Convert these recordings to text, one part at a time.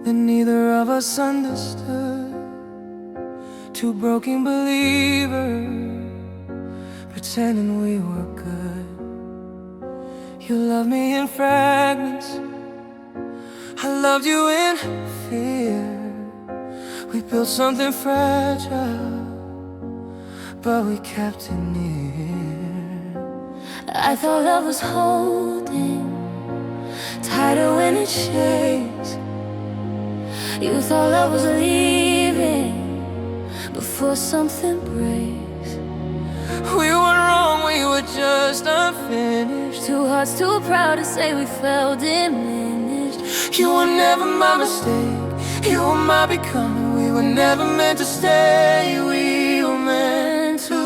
that neither of us understood. Two broken believers pretending we were good. You loved me in fragments, I loved you in fear. We built something fragile, but we kept it near. I thought love was holding tighter when it shakes. You thought love was leaving before something breaks. We were wrong, we were just unfinished. Two hearts too proud to say we felt diminished. You were never my mistake, you were my becoming. We were never meant to stay, we were meant to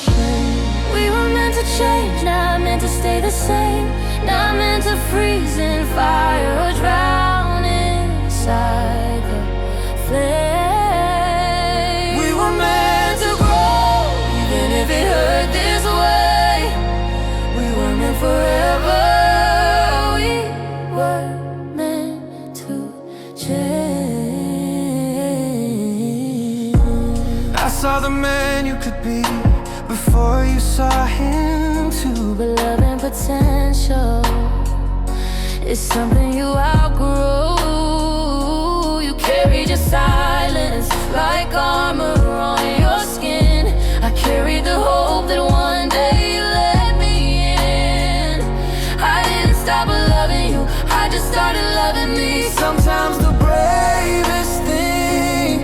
change. We were meant to change, not meant to stay the same. Not meant to freeze in fire or drown inside the flame. We were meant to grow, even if it hurt this way. We were meant forever. We were meant to change. I saw the man you could be before you saw him too. But love and potential is something you outgrow. You carried your silence like armor on your skin. I carried the hope that one day you let me in. I didn't stop loving you, I just started loving me. Sometimes the bravest thing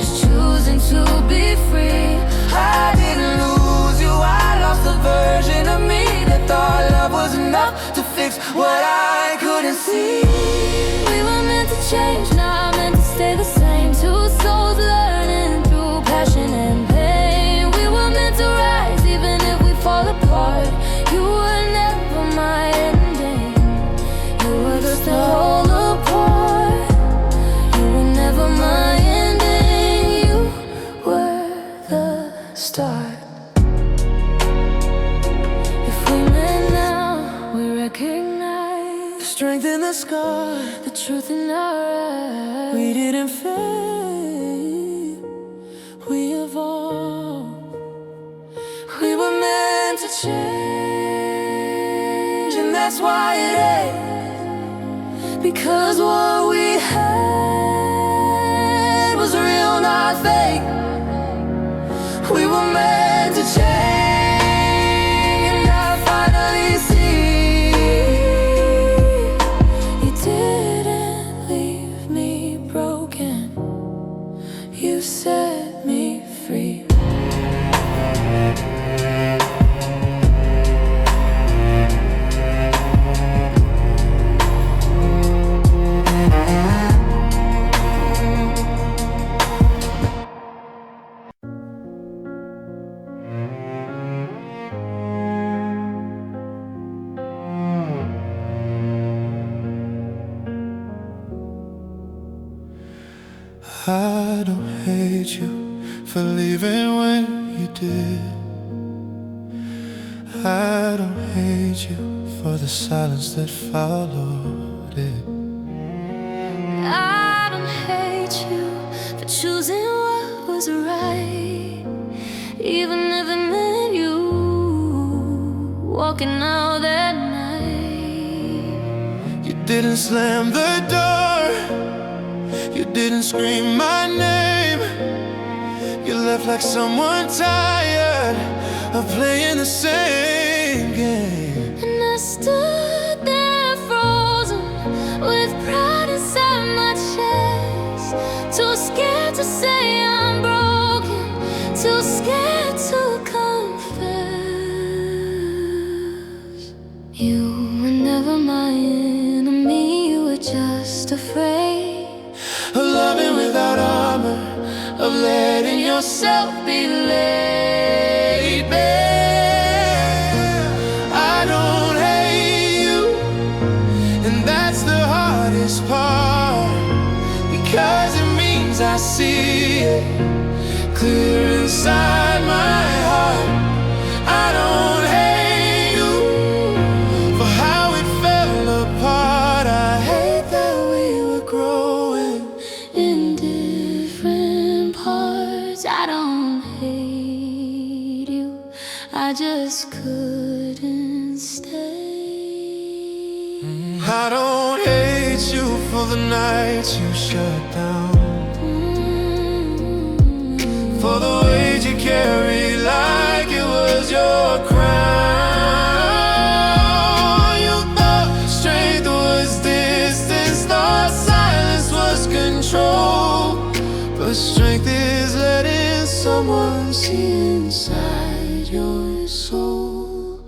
is choosing to be free. I didn't lose you, I lost the version of me that thought love was enough to fix what I couldn't see. We were meant to change, not meant to stay the same. Two souls learning through passion and pain. We were meant to rise even if we fall apart. You were never my ending, you were just a whole apart. You were never my ending, you were the start. If we met now, we recognize the strength in the scar, the truth in our eyes. we didn't fade, we evolved. We were meant to change, and that's why it ain't. Because what we had was real, not fake. We were meant to change, and I finally see You didn't leave me broken, you set me free. I don't hate you for leaving when you did. I don't hate you for the silence that followed it. I don't hate you for choosing what was right, even if it meant you walking out that night. You didn't slam the door, you didn't scream my name. You left like someone tired of playing the same game. And I stood there frozen with pride inside my chest, too scared to say I'm broken, too scared to confess. You were never my enemy, you were just afraid Of loving without armor, of letting yourself be laid bare. I don't hate you, and that's the hardest part, because it means I see it clear inside my heart. I don't hate you for how it fell apart. I hate that we were growing the nights you shut down, for the weight you carry like it was your crown. You thought strength was distance, thought silence was control, but strength is letting someone see inside your soul.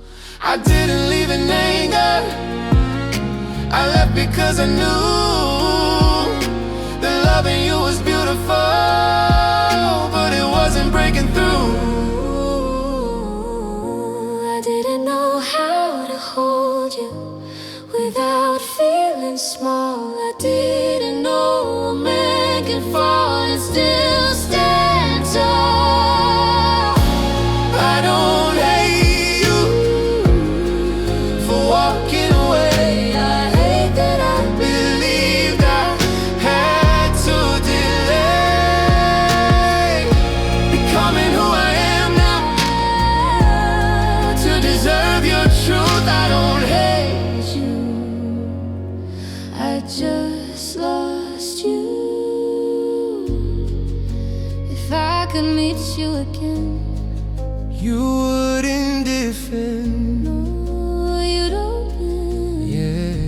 I didn't leave in anger, I left because I knew that loving you was beautiful, but it wasn't breaking through. I didn't know how to hold you without feeling small. I didn't know a man can fall and still stand tall. I don't hate you for walking away. I hate that I Believed I had to delay becoming who I am now to deserve your truth. I don't hate you. I just lost you. If I could meet you again, you wouldn't defend. no, you don't. Yeah.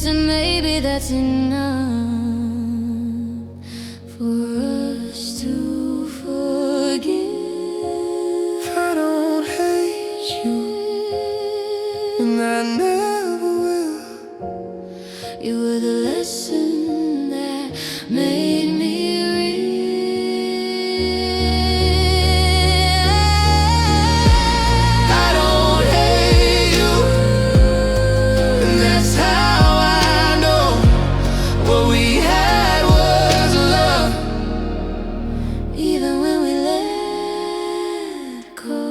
And maybe that's enough for us to forgive. I don't hate you, and I never will. You were the lesson that made me real. I don't hate you, and that's how I know what we had was love. Even when we let go.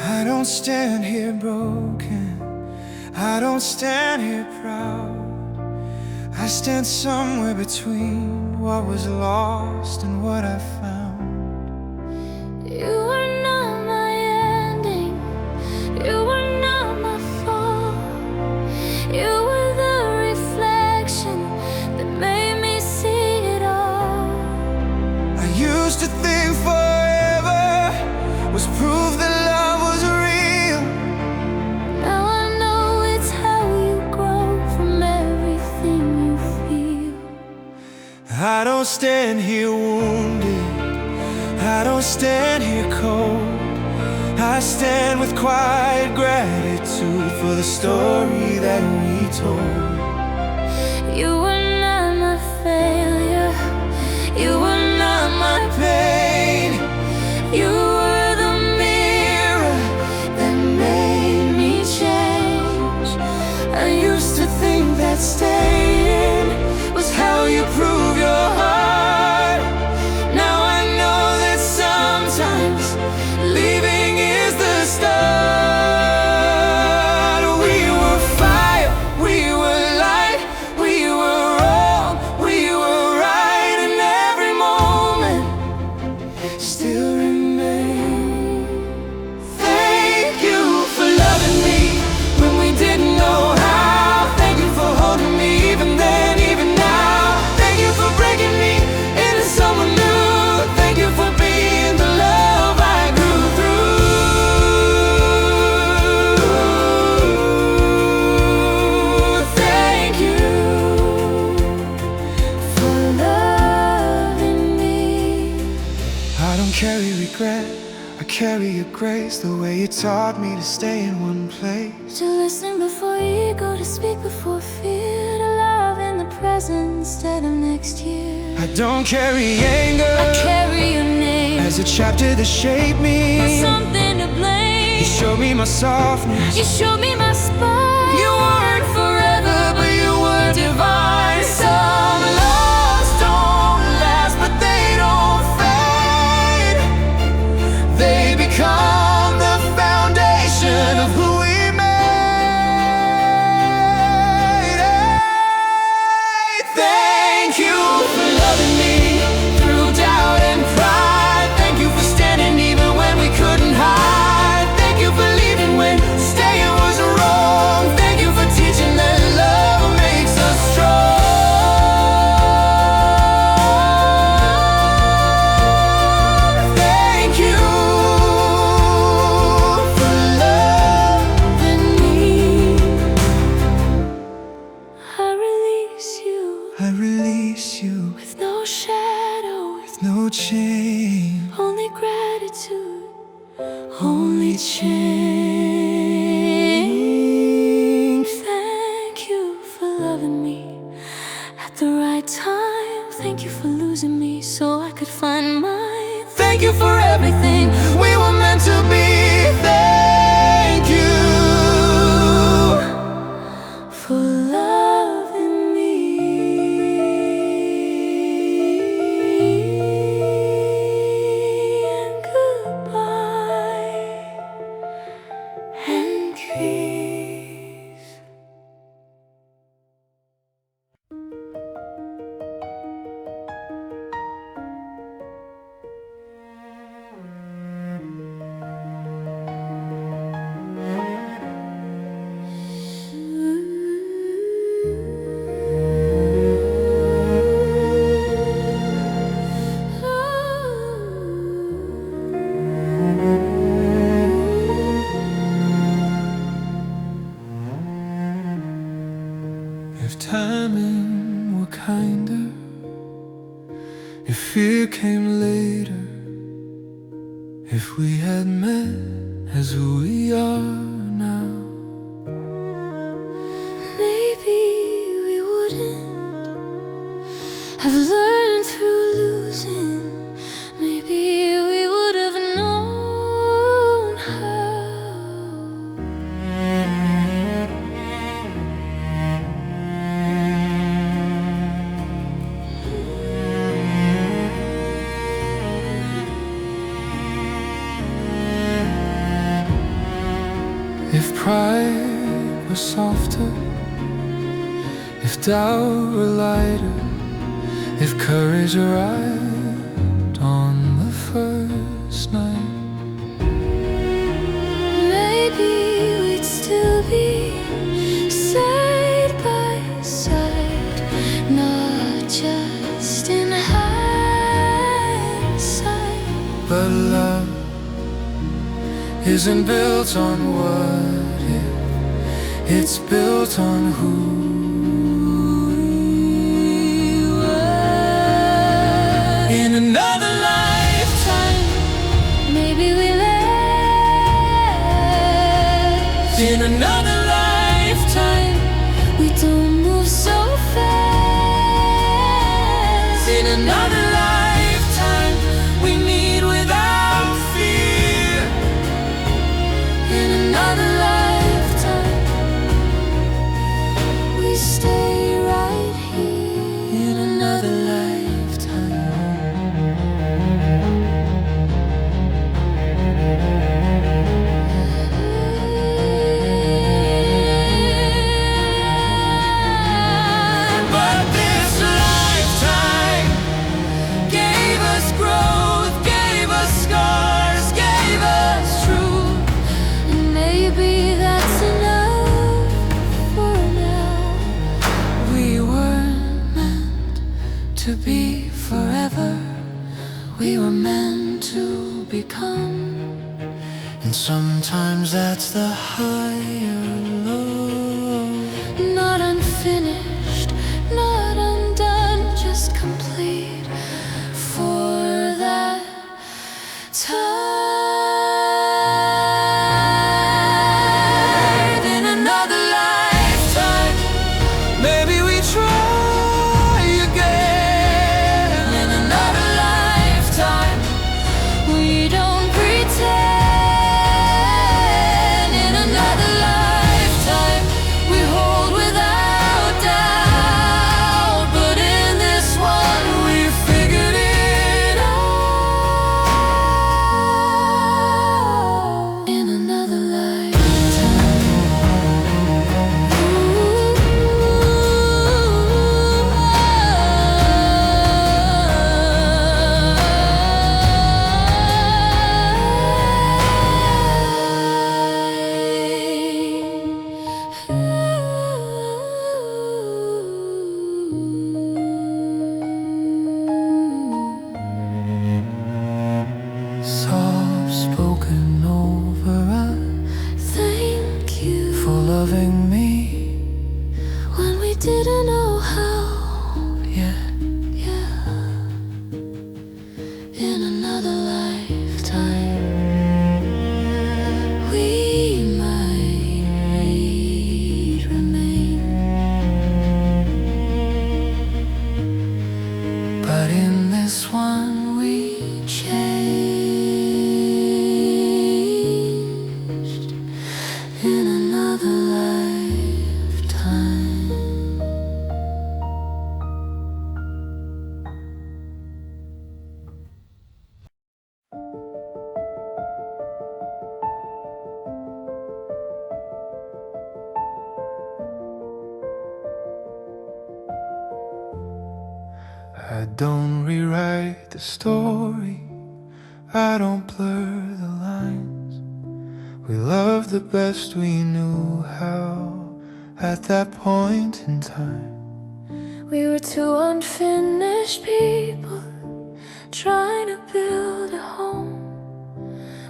I don't stand here broken, I don't stand here proud. I stand somewhere between what was lost and what I found. You were not my ending, you were not my fall. You were the reflection that made me see it all. I used to think forever was proof that love was real. Now I know it's how you grow from everything you feel. I don't stand here wounded, I don't stand here cold. I stand with quiet gratitude for the story that we told. You were not my failure, you were not my Pain, you were the mirror that made me change. I used to think that staying was how you prove your heart. Now I know that sometimes leaving is the start. We were fire, we were light, we were wrong, we were right, and every moment still remains. Thank you for loving me when we didn't know how. Thank you for holding me even then, even now. Thank you for breaking me into someone new. Thank you for being the love I grew through. Thank you for loving me. I don't carry regret, I carry your grace. The way you taught me to stay in one place. To listen before ego, to speak before fear, to love in the present instead of next year. I don't carry anger, I carry your name as a chapter that shaped me. something to blame. You showed me my softness, You showed me my spine. you weren't forever, but you were divine. Some loves don't last, but they don't fade. They become the foundation of who we timing were kinder, if fear came later, if we had met as who we are now, maybe we wouldn't have learned through losing. Maybe we would have known how. If pride were softer, if doubt were lighter, if courage arrived on the first night, Maybe we'd still be side by side, not just in hindsight. but love isn't built on what if, it's built on who we were. In another lifetime, Maybe we left. in another lifetime, We don't move so fast. in another lifetime, we meet without fear. In another lifetime, we stay right here. In another lifetime. But this lifetime gave us growth, gave us scars, gave us truth. And maybe that's enough for now. We weren't meant to be forever, we were meant to become. And sometimes that's the higher love. Not unfinished, not undone, just complete for that time. In another lifetime, maybe we try again. In another lifetime, we don't pretend. In another lifetime, we hold without doubt. But in this one, We figured it out. in another lifetime. Soft spoken over, Thank you for loving me. when we didn't know how. Yeah, Yeah. In another lifetime, we might remain. but in this one we Changed in another lifetime. I don't rewrite the story, I don't blur the lines. We loved the best we knew how at that point in time. We were two unfinished people trying to build a home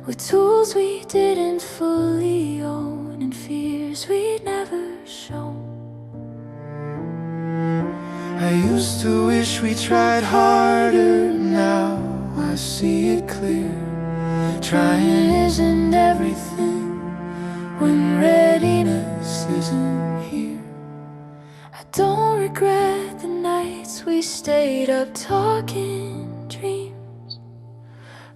with tools we didn't fully own and fears we'd never shown. used to wish we tried harder. Now I see it clear. Trying isn't everything when readiness isn't here. I don't regret the nights we stayed up talking dreams.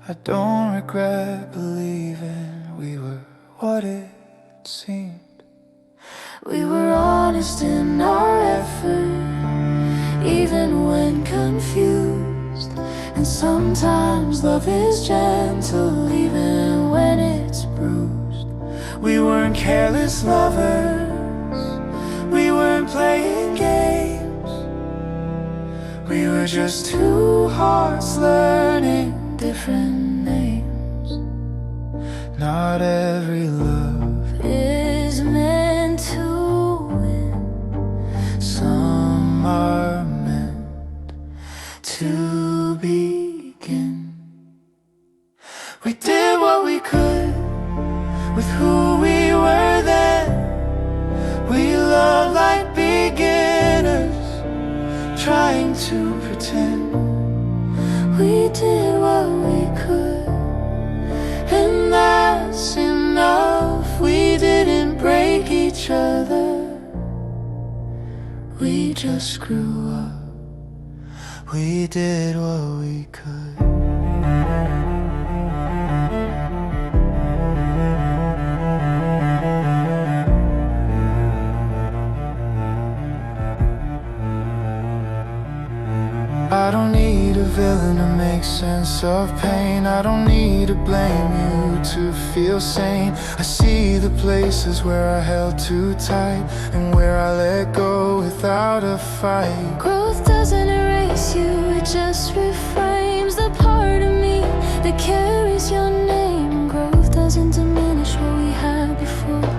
I don't regret believing we were what it seemed. We were honest in our effort, even when confused. And sometimes love is gentle, even when it's bruised. We weren't careless lovers, we weren't playing games. We were just two hearts learning different names. Not every love is meant to win. Some are meant to begin. We did what we could with who we were then. We loved like beginners, trying to pretend. We did what we could, And that's enough. We didn't break each other, we just grew up. We did what we could. I don't need a villain to make sense of pain. I don't need to blame you to feel sane. I see the places where I held too tight and where I let go without a fight. growth doesn't erase you, it just reframes the part of me that carries your name. Growth doesn't diminish what we had before,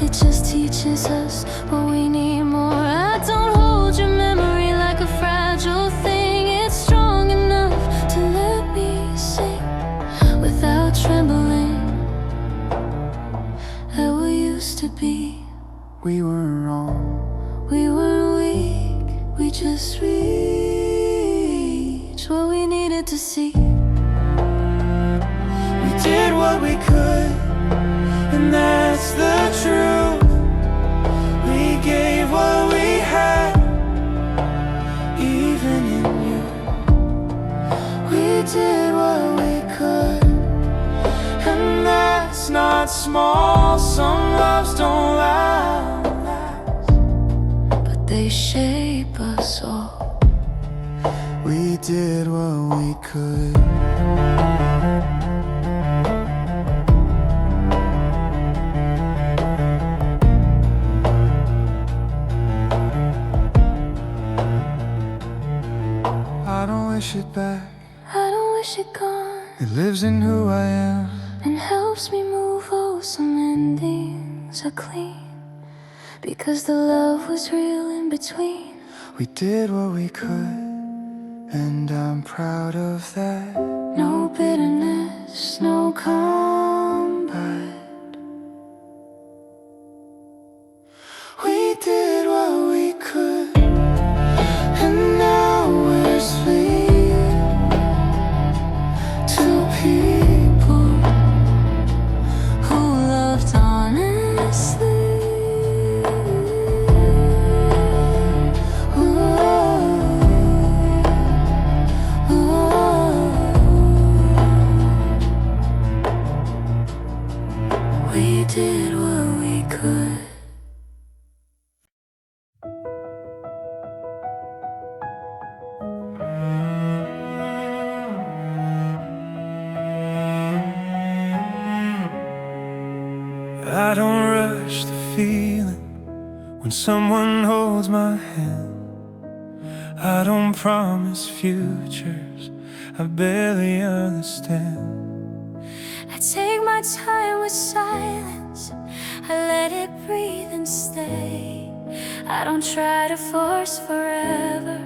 it just teaches us what we need more. I don't hold your memory like a fragile thing, it's strong enough to let me sing without trembling at what used to be. We weren't wrong, We weren't weak, we just reached what we needed to see. we did what we could, and that's the truth. We gave what we had, even in you. We did what we could, and that's not small. Some loves don't last, But they shape us all. we did what we could. I don't wish it back, I don't wish it gone, it lives in who I am. and helps me move. Oh, some endings are clean, because the love was real in between. We did what we could, and I'm proud of that. No bitterness, no combat. We did what we could, and now we're split. Two people Who loved honestly. We did what we could. I don't rush the feeling when someone holds my hand. I don't promise futures I barely understand. I take my time with silence, I let it breathe and stay. I don't try to force forever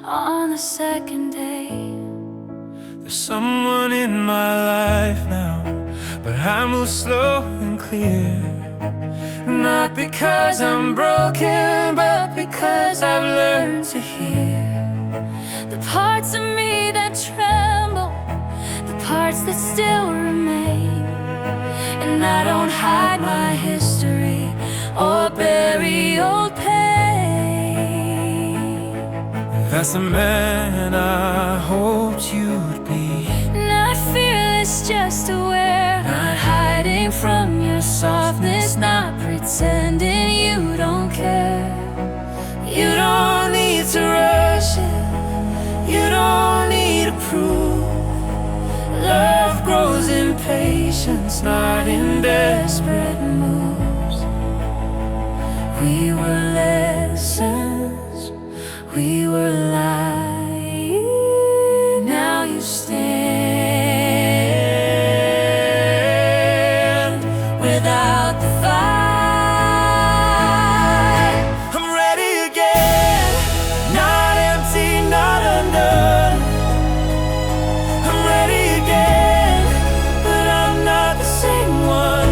on the second day. There's someone in my life now, but I move slow and clear. And I Not because I'm broken, but because I've learned to hear the parts of me that tremble, the parts that still remain. And I don't hide my history or bury old pain. That's the man I hoped you'd be. Not fearless, just aware. Not hiding from your softness, not pretending you don't care. You don't need to rush it, you don't need to prove. Love grows in patience, not in desperate moves. We were lessons, we were lying. Now you stand without the fight. I'm ready again, not empty, not undone. I'm ready again, but I'm not the same one.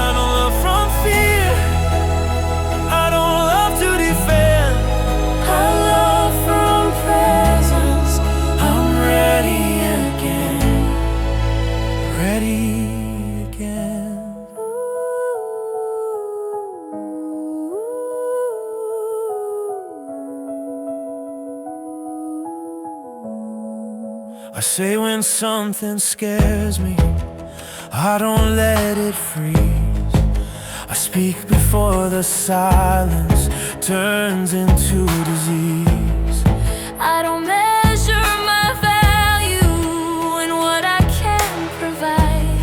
I don't love from fear, I don't love to defend. I love from presence. I'm ready again, ready again. I say when something scares me, I don't let it freeze. I speak before the silence turns into disease. I don't measure my value in what I can provide.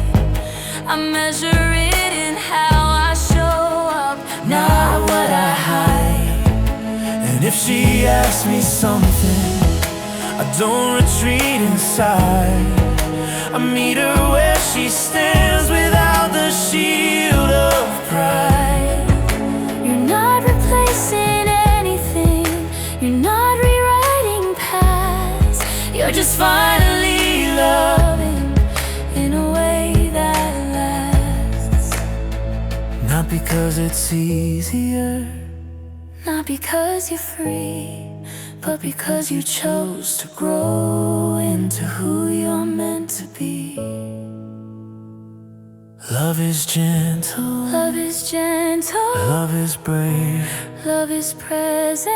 I measure it in how I show up, not what I hide. And if she asks me something, I don't retreat inside. I meet her where she stands without the shield of pride. You're not replacing anything, you're not rewriting past. You're just finally loving in a way that lasts. Not because it's easier, Not because you're free, but because you chose to grow into who you're meant to be. love is gentle, Love is gentle, love is brave. love is present.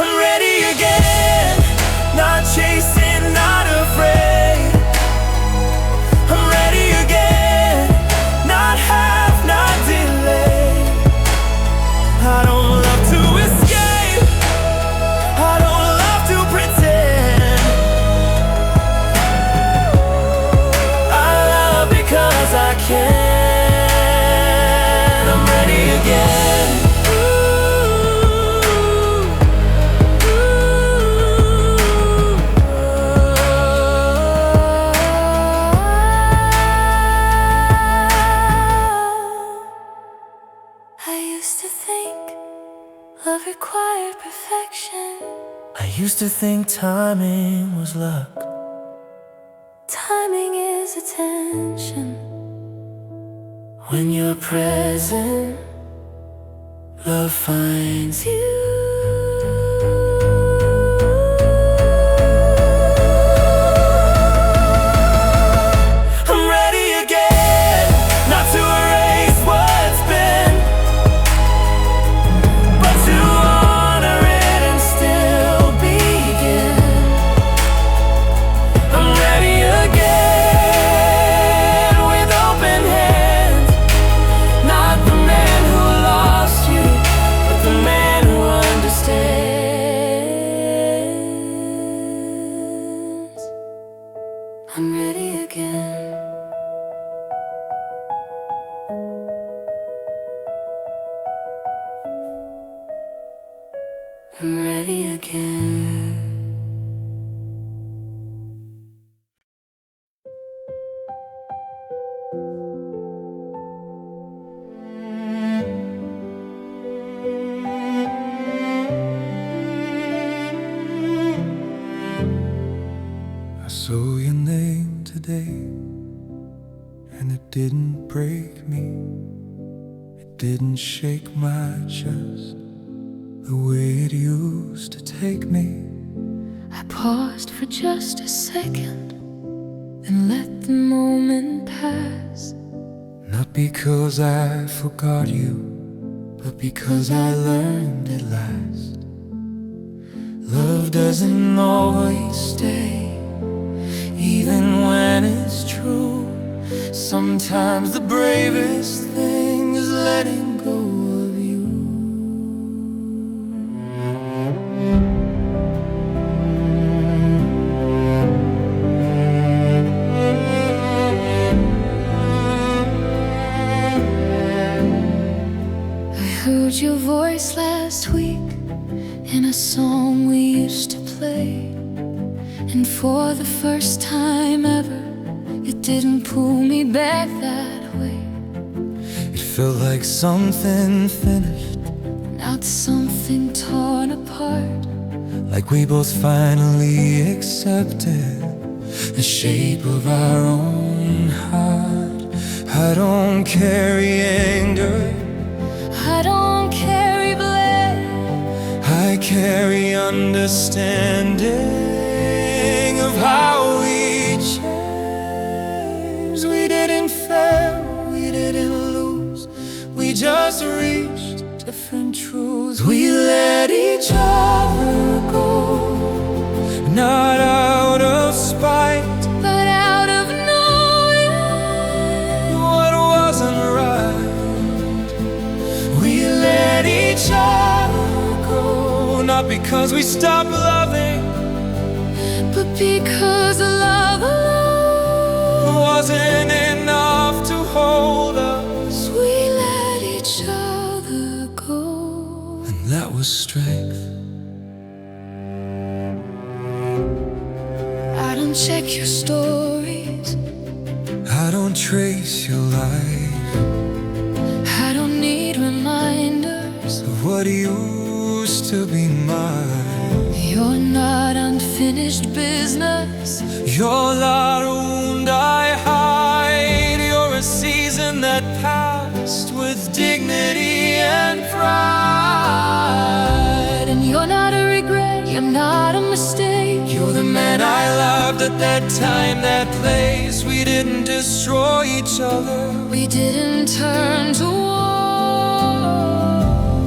I'm ready again, not chasing, not afraid. I'm ready again, not half, not delayed. I don't love to escape, I don't love to pretend. I love because I can. I'm ready again. I used to think love required perfection. I used to think timing was luck. Timing is attention. When you're present, love finds you. I'm ready again, not to erase what's been, but to honor it and still begin. I'm ready again, with open hands. Not the man who lost you, but the man who understands. I'm ready again. I'm ready again. saw your name today, and it didn't break me. It didn't shake my chest the way it used to take me. I paused for just a second, then let the moment pass. Not because I forgot you, but because I learned at last. Love doesn't always stay, even when it's true. Sometimes the bravest thing is letting go of you. I heard your voice last week in a song we used to play, and for the first time ever, it didn't pull me back that way. It felt like something finished, Not something torn apart. like we both finally accepted the shape of our own heart. I don't carry anger, I don't carry blame. I carry understanding of how we changed. We didn't fail, we didn't lose, we just reached different truths. We let each other go, not out of spite, But out of knowing what wasn't right. We let each other go, not because we stopped loving, but because love alone wasn't enough to hold us. we let each other go. And that was strength. I don't check your stories, I don't trace your life I don't need reminders. of what used to be mine. You're not unfinished business. You're not a wound I hide. You're a season that passed with dignity and pride. And you're not a regret, you're not a mistake. You're the man I loved at that time, that place. We didn't destroy each other, We didn't turn to war.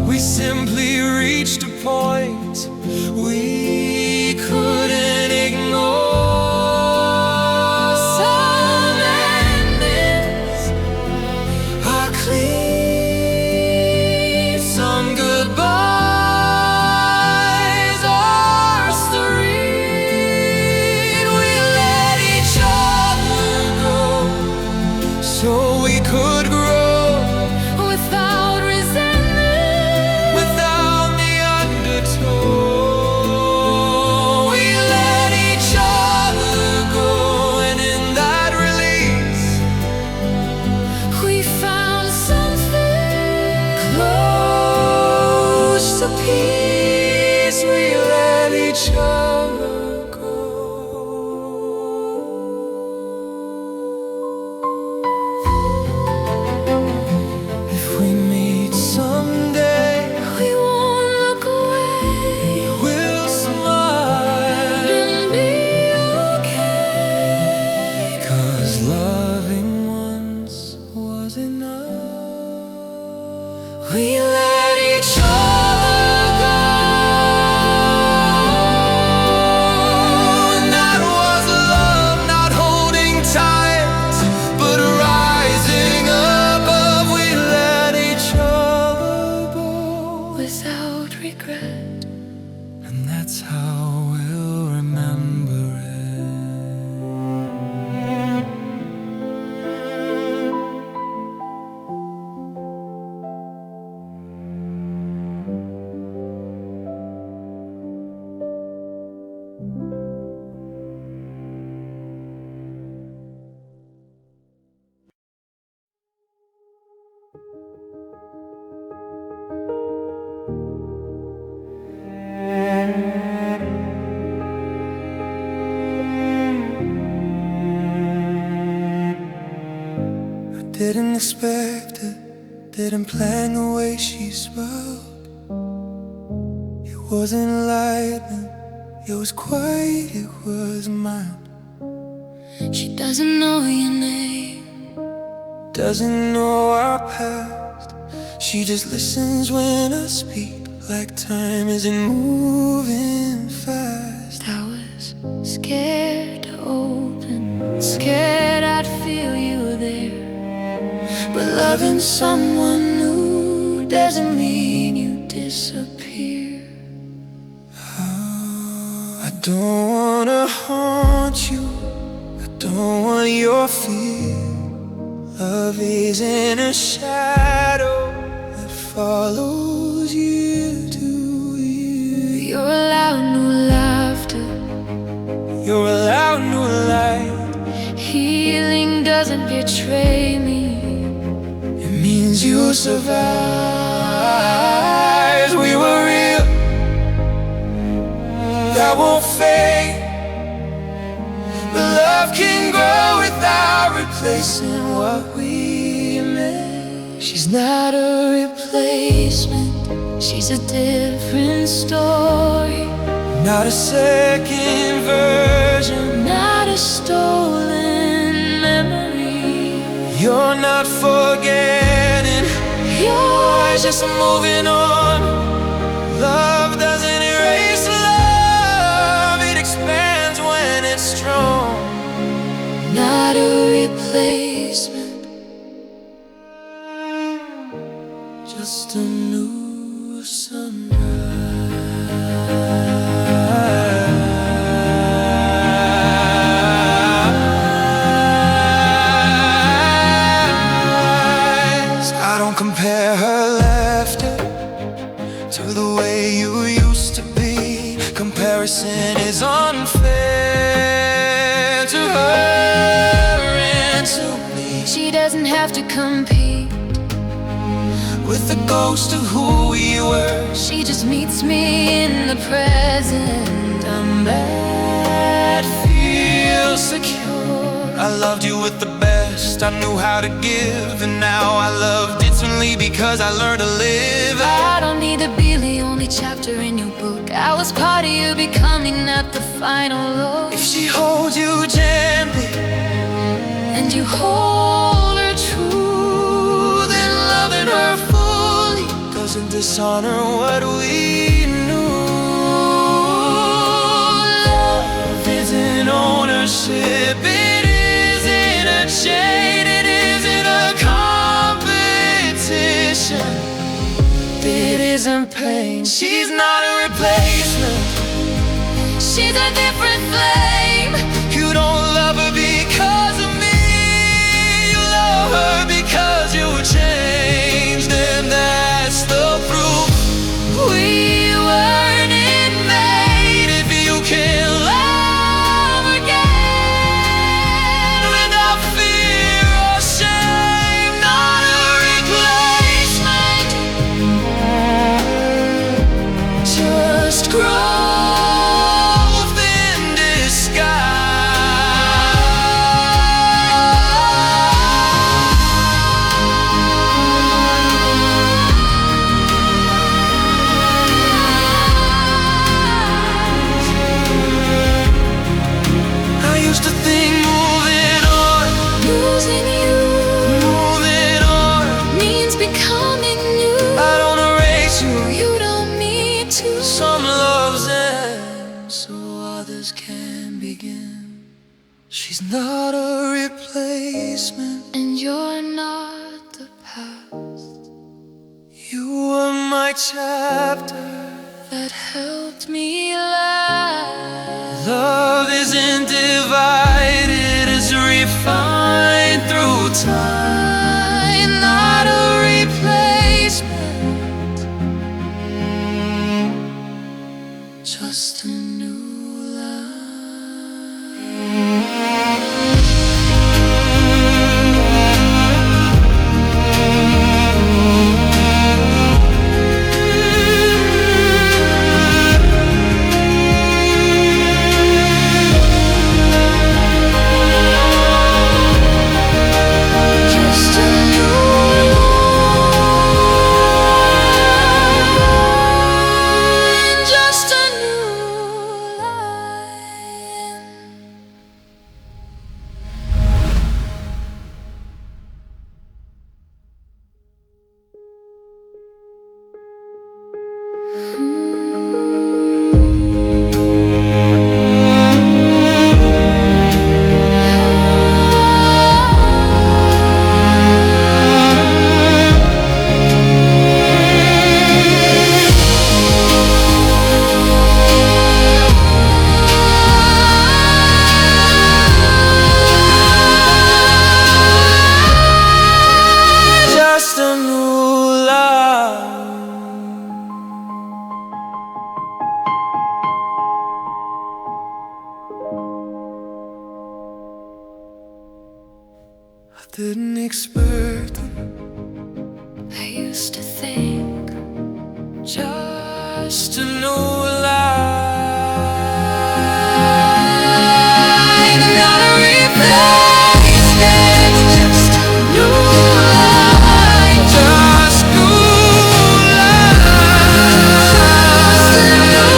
we simply reached a point we couldn't ignore. Some endings are clean, some goodbyes are serene. We let each other go so we could grow without resentment. without the undertow. Didn't expect it, didn't plan the way she spoke. It wasn't lightning, it was quiet, it was mild. She doesn't know your name, doesn't know our past. She just listens when I speak, like time isn't moving fast. I was scared to open, scared I'd feel you there. But loving someone new doesn't mean you disappear. Oh, I don't wanna haunt you, I don't want your fear. Love isn't a shadow that follows you to you. You're allowed new laughter, you're allowed new light. healing doesn't betray me. It means you survived. We were real, that won't fade. But love can grow without replacing what we made. She's not a replacement, she's a different story. Not a second version, Not a stolen memory. you're not forgetting, You're just moving on. Love doesn't erase love, it expands when it's strong. not a replacement, Just a new sunrise. I don't compare her laughter to the way you used to be. Comparison is unfair to her and to me. she doesn't have to compete. With the ghost of who we were, She just meets me in the present. I'm mad, feel secure. I loved you with the best I knew how to give, and now I love differently because I learned to live. I don't need to be the only chapter in your book. I was part of you becoming not the final look. If she holds you gently And you hold her true, then loving her fully doesn't dishonor what we knew. Love isn't ownership, it isn't a chain, it isn't a competition, it isn't pain. She's not a replacement, she's a different flame. you don't love her because of me, you love her because you changed, and that's the proof. We weren't made if you can love again without fear or shame. Not a replacement, just growth in disguise. I used to think moving on, Losing you moving on. means becoming new. I don't erase you. You don't need to. Some loves end so others can begin. She's not a replacement, And you're not the past you were my chapter. that helped me last. Love isn't divided, it's refined through time. Not a replacement, just a new life. Didn't expect it. I used to think Just a new life. Not a replacement, just a new life. Just new life. Just a new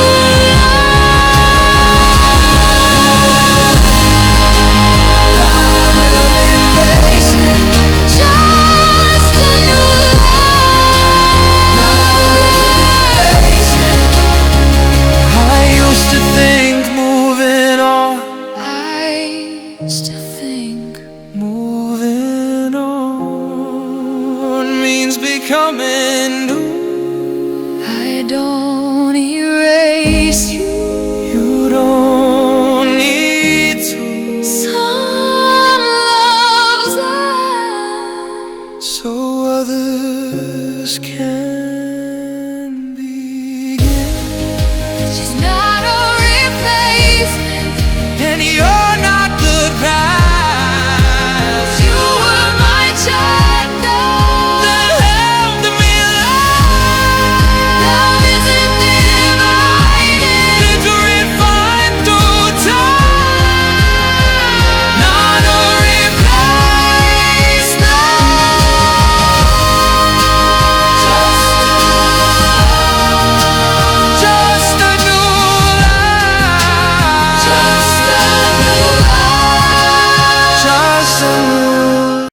I used to think moving on. I still think Moving on means becoming new. I don't erase you. You don't need to. Some loves last, So others can begin. she's not a replacement. And you're not the past. You were my chapter. That helped me Love isn't divided. to refine through time. Not a replacement. Just a new life. Just a new life. Just a new.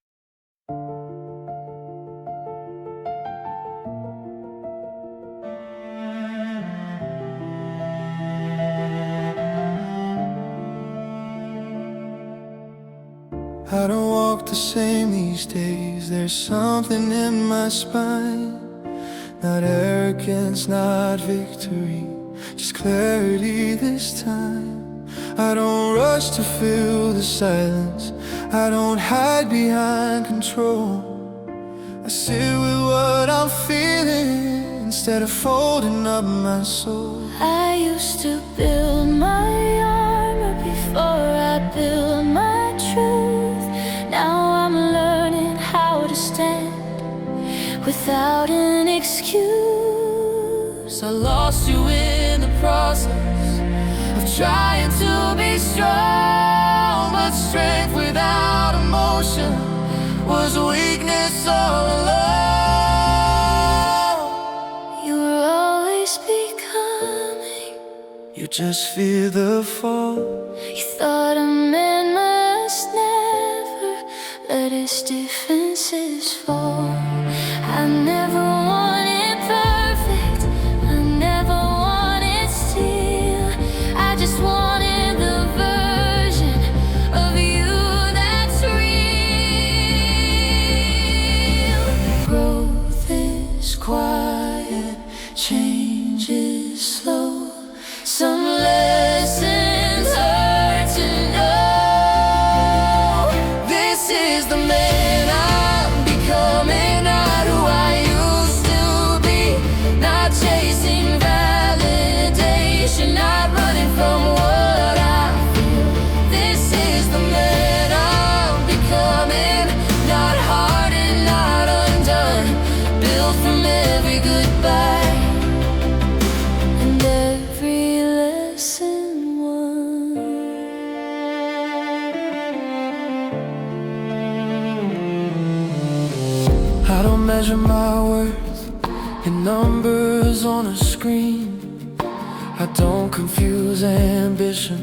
I don't walk the same these days. There's something in my spine. Not arrogance, not victory, just clarity this time. I don't rush to fill the silence. I don't hide behind control. I sit with what I'm feeling instead of folding up my soul. I used to build my armor before I built my truth. Now I'm learning how to stand without an excuse. I lost you in the process of trying to be strong, but strength without emotion was weakness all along. You were always becoming. You just fear the fall. You thought a man must never let his defenses fall. I never wanted perfect, I never wanted steel. I just wanted the version of you that's real. Growth is quiet, change is slow. Some lessons hurt to know. This is the man I'm becoming, not who I used to be. Not chasing validation, not running from what I feel. This is the man I'm becoming, not hardened, not undone, built from every goodbye and every lesson won. I don't measure my worth in numbers on a screen. I don't confuse ambition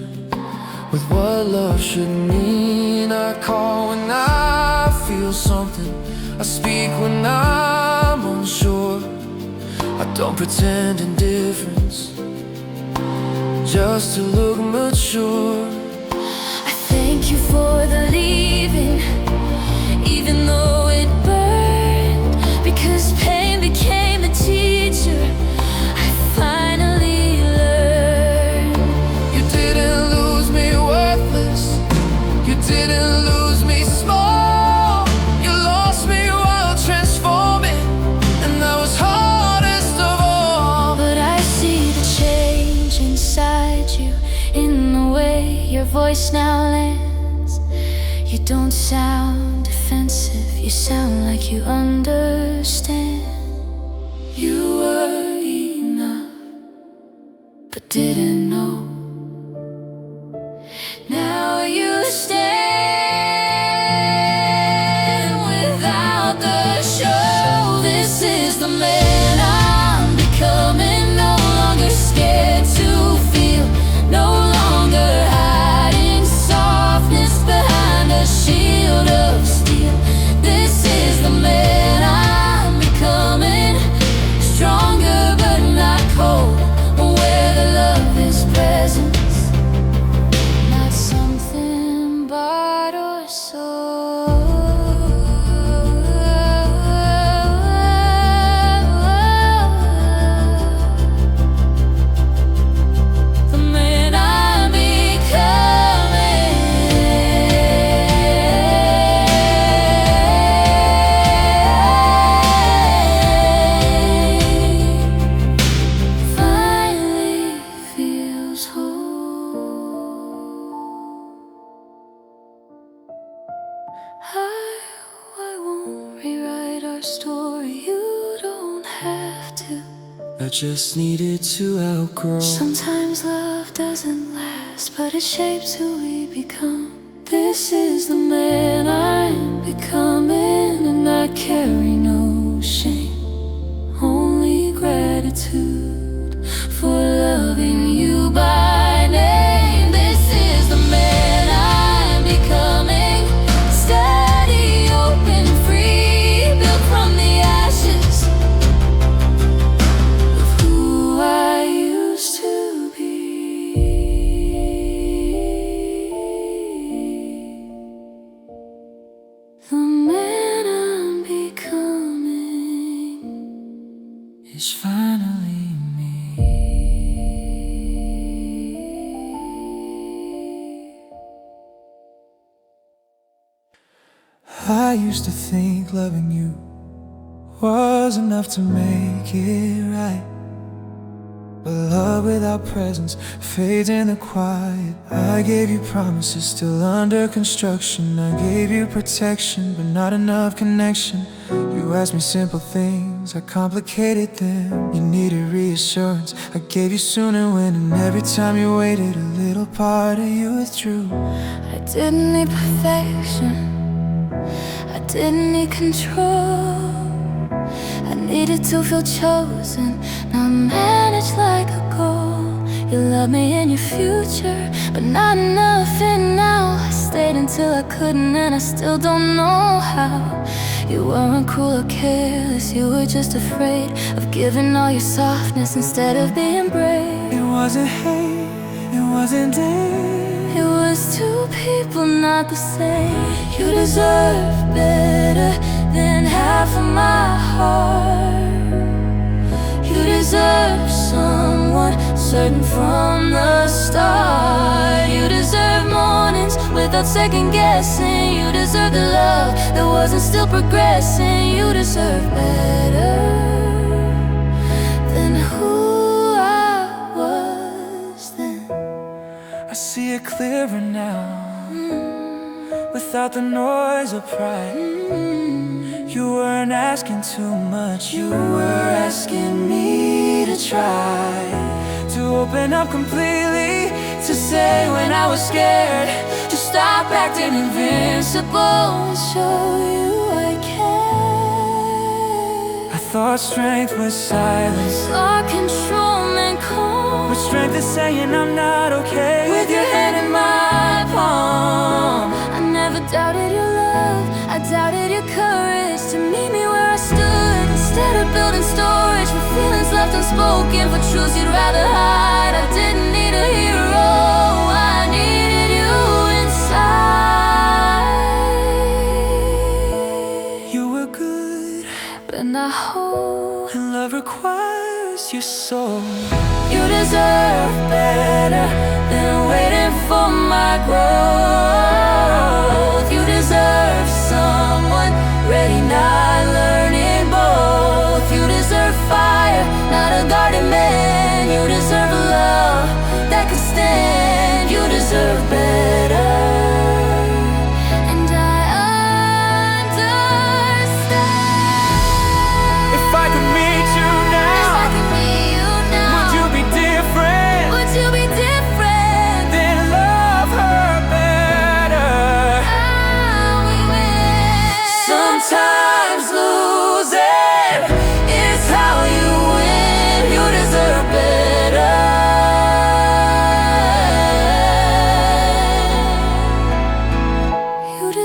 with what love should mean. I call when I feel something, I speak when I'm unsure. I don't pretend indifference just to look mature. I thank you for the leaving, even though it burned, because pain became the teacher. I finally learned. You didn't lose me worthless. You didn't lose me small. You lost me while transforming, and that was hardest of all. But I see the change inside you in the way your voice now lands. You don't sound defensive, you sound like you understand. You were enough, but didn't know. Now you stand without the show. This is the man I'm becoming. No longer scared to feel, no longer hiding softness behind a shield of steel. This is the man I'm becoming. Stronger but not cold, where the love is present, not something bought or sold. The man I'm becoming finally feels whole. I won't rewrite our story, you don't have to. I just needed to outgrow. Sometimes love doesn't last, but it shapes who we become. This is the man I'm becoming, and I carry no shame, only gratitude for loving you by name. This is the man I'm becoming, steady, open, free, built from the ashes of who I used to be. The man I'm becoming It's finally me. I used to think loving you was enough to make it right, but love without presence fades in the quiet. I gave you promises still under construction. I gave you protection, but not enough connection. You asked me simple things, I complicated them. You needed reassurance, I gave you soon and when. And every time you waited, a little part of you withdrew. I didn't need perfection, I didn't need control. I needed to feel chosen, not managed like a goal. You love me in your future, but not enough in now. I stayed until I couldn't, and I still don't know how. You weren't cruel or careless, you were just afraid of giving all your softness instead of being brave. It wasn't hate, it wasn't day. It was two people not the same. You deserve better than half of my heart. You deserve someone certain from the start. You deserve mornings without second guessing. You deserve the love that wasn't still progressing. You deserve better than who I was then. I see it clearer now, without the noise of pride. You weren't asking too much, you were asking me to try to open up completely, to say when I was scared, to stop acting invincible And show you I care. I thought strength was silence, Our control meant calm, but strength is saying I'm not okay with your hand in my palm. I never doubted your love, I doubted your courage to meet me where I stood. Instead of building storage for feelings left unspoken, for truths you'd rather hide. I didn't need a hero, I needed you inside. You were good, But not whole. and love requires your soul. You deserve better than waiting for my growth. You deserve someone ready, not learning both. You deserve fire, not a guarded man. You deserve a love that can stand. You deserve better, and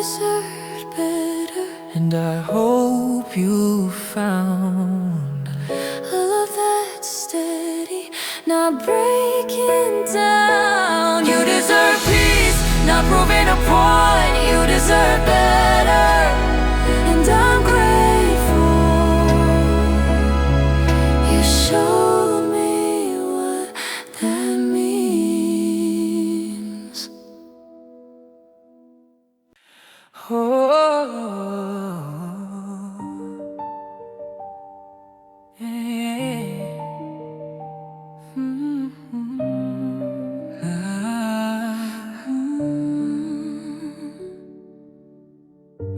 deserved better, and I hope you found a love that's steady, not breaking down. You deserve peace, not proving a point. You deserve better, And I'm grateful you showed me what that means. oh, yeah.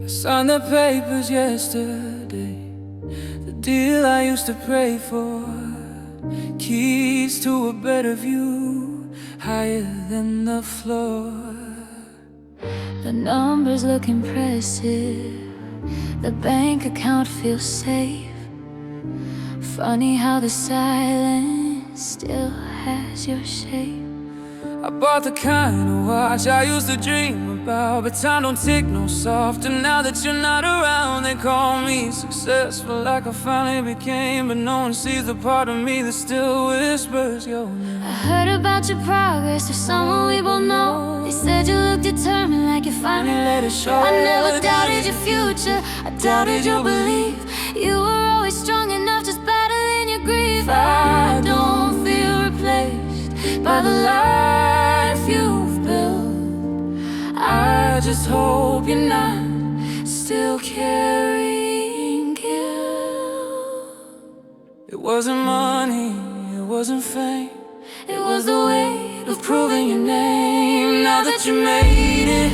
I signed the papers yesterday, the deal I used to pray for, keys to a better view, higher than the floor. The numbers look impressive, the bank account feels safe. Funny how the silence still has your shape. I bought the kind of watch I used to dream about, but time don't tick no softer now that you're not around. They call me successful like I finally became, but no one sees the part of me that still whispers your name. I heard about your progress with someone we both know. They said you look determined, like you finally let it show. I never doubted your future, I doubted your belief. You were always strong enough, just battling your grief. I don't feel replaced by the life you've built. I just hope you're not Still carrying guilt. It wasn't money, it wasn't fame, It was the weight of proving your name. Now that you made it,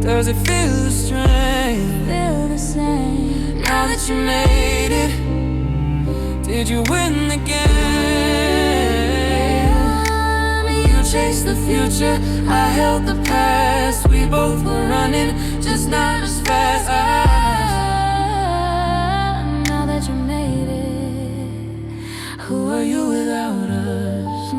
does it feel the strain? feel the same. Now that you made it, did you win the game? You chased the future, I held the past. We both were running, just not as fast. Now that you made it, Who are you without us?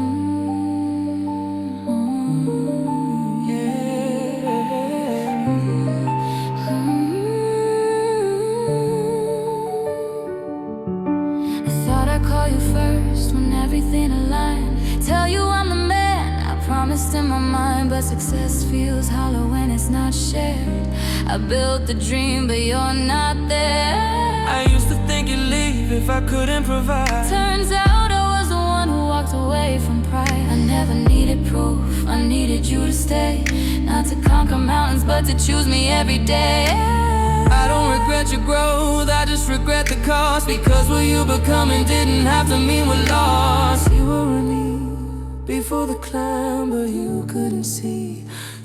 I thought I'd call you first when everything aligned. Tell you I'm the man, I promised in my mind. But success feels hollow when it's not shared. I built the dream, but you're not there. I used to think you'd leave if I couldn't provide. Turns out I was the one who walked away from pride. I never needed proof, I needed you to stay. Not to conquer mountains, but to choose me every day. I don't regret your growth, I just regret the cost. Because what you becoming didn't have to mean we're lost. You were with me before the climb, but you couldn't see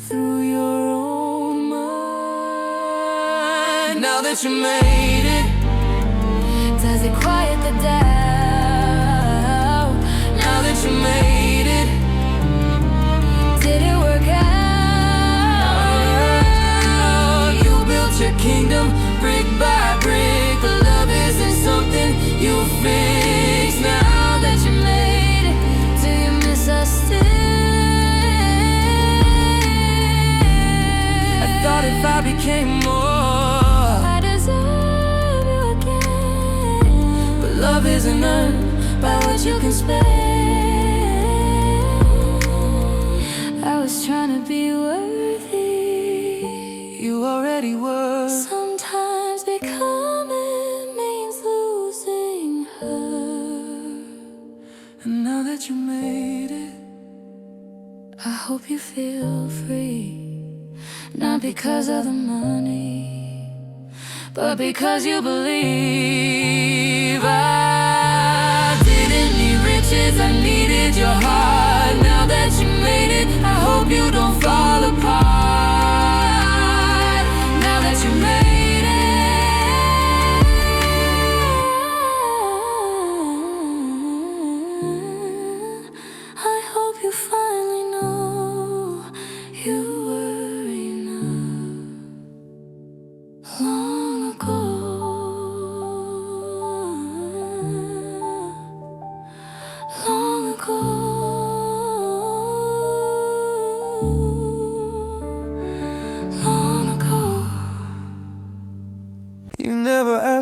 through your own mind. Now that you made it, Does it quiet the doubt? now that you made it, Did it work out? you built your kingdom brick by brick. But love isn't something you fix. Now that you made it, Do you miss us still? I thought if I became more, I deserve you again. but love isn't earned By what you can spend. I was trying to be worthy. you already were. Sometimes becoming means losing her. And now that you made it, I hope you feel free. Not because of the money, but because you believe. I didn't need riches, I needed your heart. Now that you made it, I hope you don't fall apart. Now that you made it, I hope you finally know you were enough long ago. Long ago.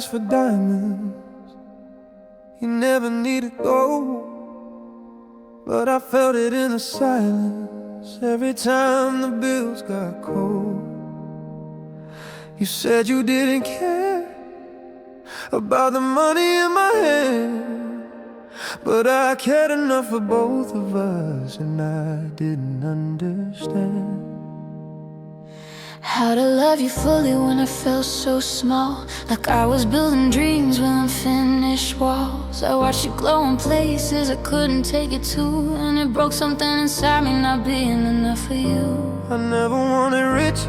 asked for diamonds, you never needed gold, but I felt it in the silence every time the bills got cold. You said you didn't care about the money in my hand, but I cared enough for both of us, and I didn't understand how to love you fully when I felt so small, like I was building dreams with unfinished walls. I watched you glow in places I couldn't take it to, and it broke something inside me not being enough for you. I never wanted riches,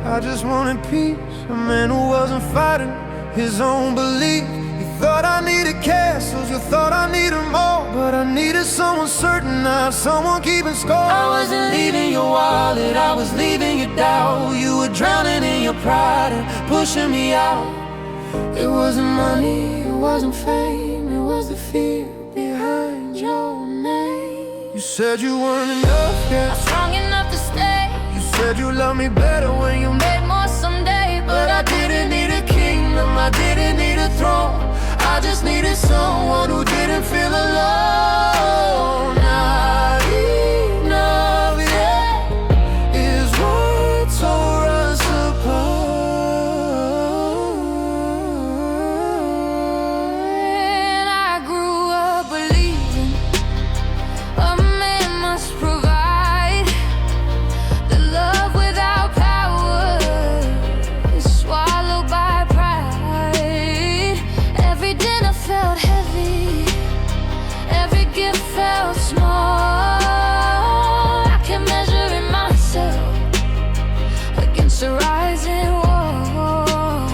I just wanted peace. A man who wasn't fighting his own belief. You thought I needed castles, you thought I needed more, but I needed someone certain, not someone keeping score. I wasn't leaving your wallet, I was leaving your doubt. You were drowning in your pride and pushing me out. It wasn't money, it wasn't fame, it was the fear behind your name. You said you weren't enough yet, not strong enough to stay. You said you loved me better when you made more someday, but I didn't need a kingdom, I didn't need a throne. I just needed someone who didn't feel alone. Not enough yet is what tore us apart. And I grew up believing a man must provide. The love without power is swallowed by pride. Every dinner felt heavy, every gift felt small. I kept measuring myself against a rising wall.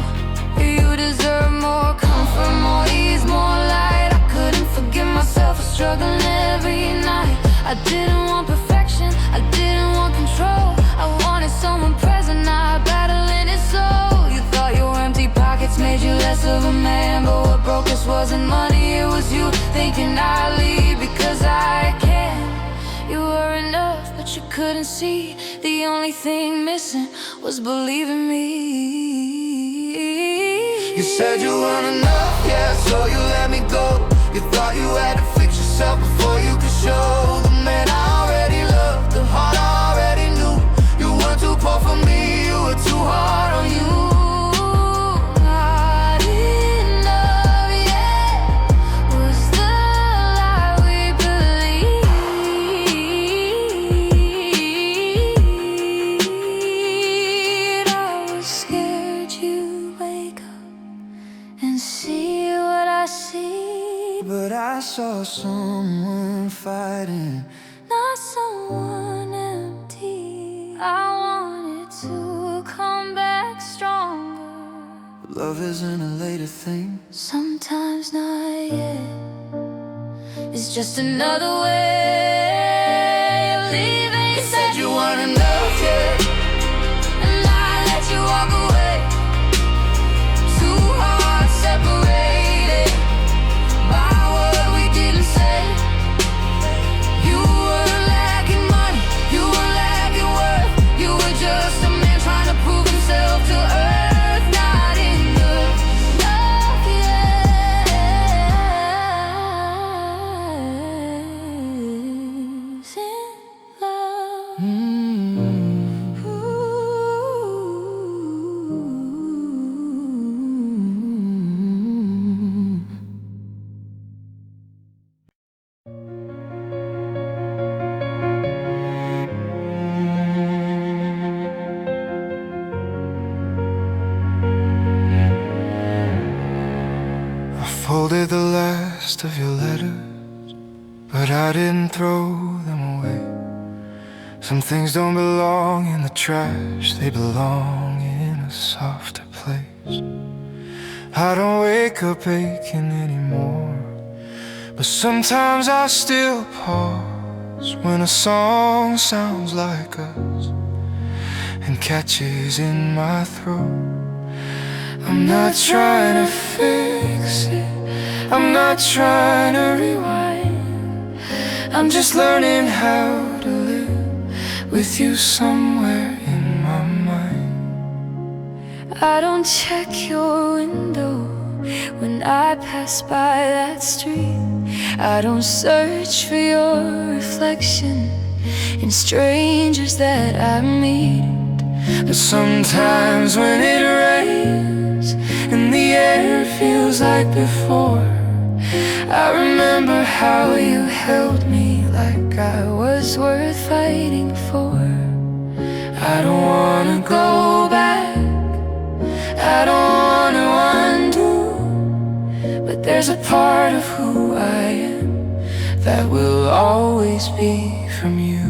You deserve more comfort, more ease, more light. I couldn't forgive myself for struggling every night. I didn't want perfection, I didn't want control. I wanted someone present, not battling his soul. You thought your empty pockets made you less of a man, but what broke us wasn't money, it was you thinking I'd leave because I can. You were enough, but you couldn't see. The only thing missing was believing me. You said you weren't enough, yeah, so you let me go. You thought you had to fix yourself before you could show the man I already loved, the heart I already knew. You weren't too poor for me, you were too hard on you. Not enough yet was the lie we believed. I was scared you'd wake up and see what I see, But I saw someone fighting, not someone empty. I wanted to come back stronger. love isn't a later thing. Sometimes not yet. It's just another way of leaving. You said you weren't enough, yeah, And I let you walk away. Two hearts separated by what we didn't say. You were lacking money, you were lacking worth. You were just a man trying to prove himself to earth. Not enough yet. In love. I folded the last of your letters, but I didn't throw them away. Some things don't belong in the trash, they belong in a softer place. I don't wake up aching anymore, but sometimes I still pause when a song sounds like us and catches in my throat. I'm not trying to fix it, I'm not trying to rewind. I'm just learning how to live with you somewhere in my mind. I don't check your window when I pass by that street. I don't search for your reflection in strangers that I meet. But sometimes when it rains and the air feels like before, I remember how you held me like I was worth fighting for. I don't wanna go back, I don't wanna undo, but there's a part of who I am that will always be from you.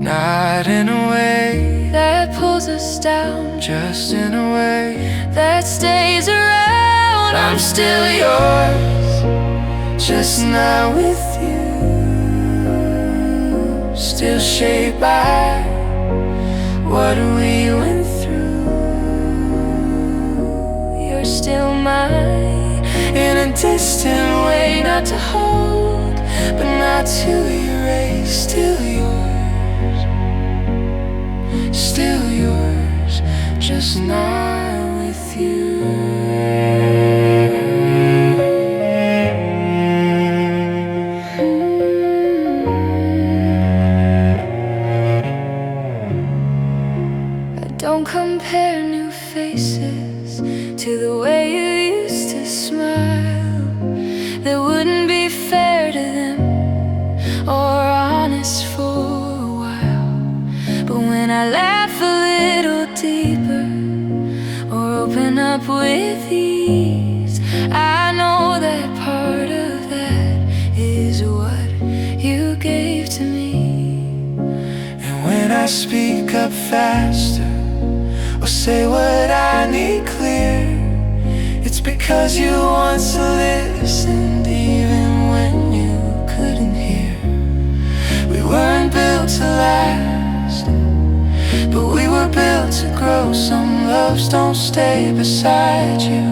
Not in a way that pulls us down, just in a way that stays around. I'm still yours, just not with you. Still shaped by what we went through. You're still mine, in a distant way, not to hold, but not to erase. Still yours, still yours, just not with you. Don't compare new faces to the way you used to smile. That wouldn't be fair to them or honest for a while. But when I laugh a little deeper or open up with ease, I know that part of that is what you gave to me. And when I speak up faster or say what I need clear, it's because you once listened even when you couldn't hear. We weren't built to last, but we were built to grow. Some loves don't stay beside you,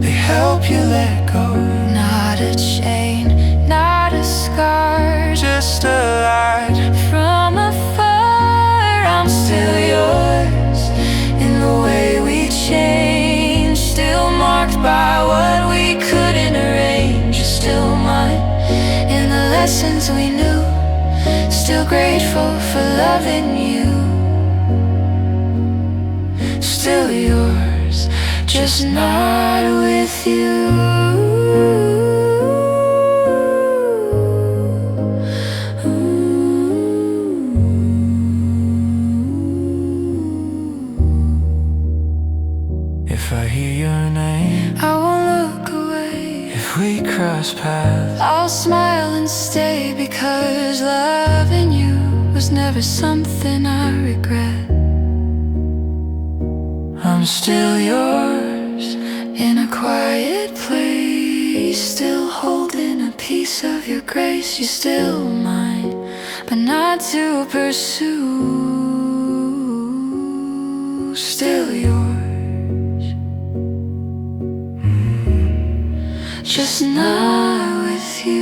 they help you let go. Not a chain, not a scar, just a light from afar. I'm still yours in the way we change, still marked by what we couldn't arrange. You're still mine in the lessons we knew, still grateful for loving you. Still yours, just not with you. If I hear your name, I won't look away. If we cross paths, I'll smile and stay, because loving you was never something I regret. I'm still yours in a quiet place, still holding a piece of your grace. You're still mine, but not to pursue. Still yours, just not with you.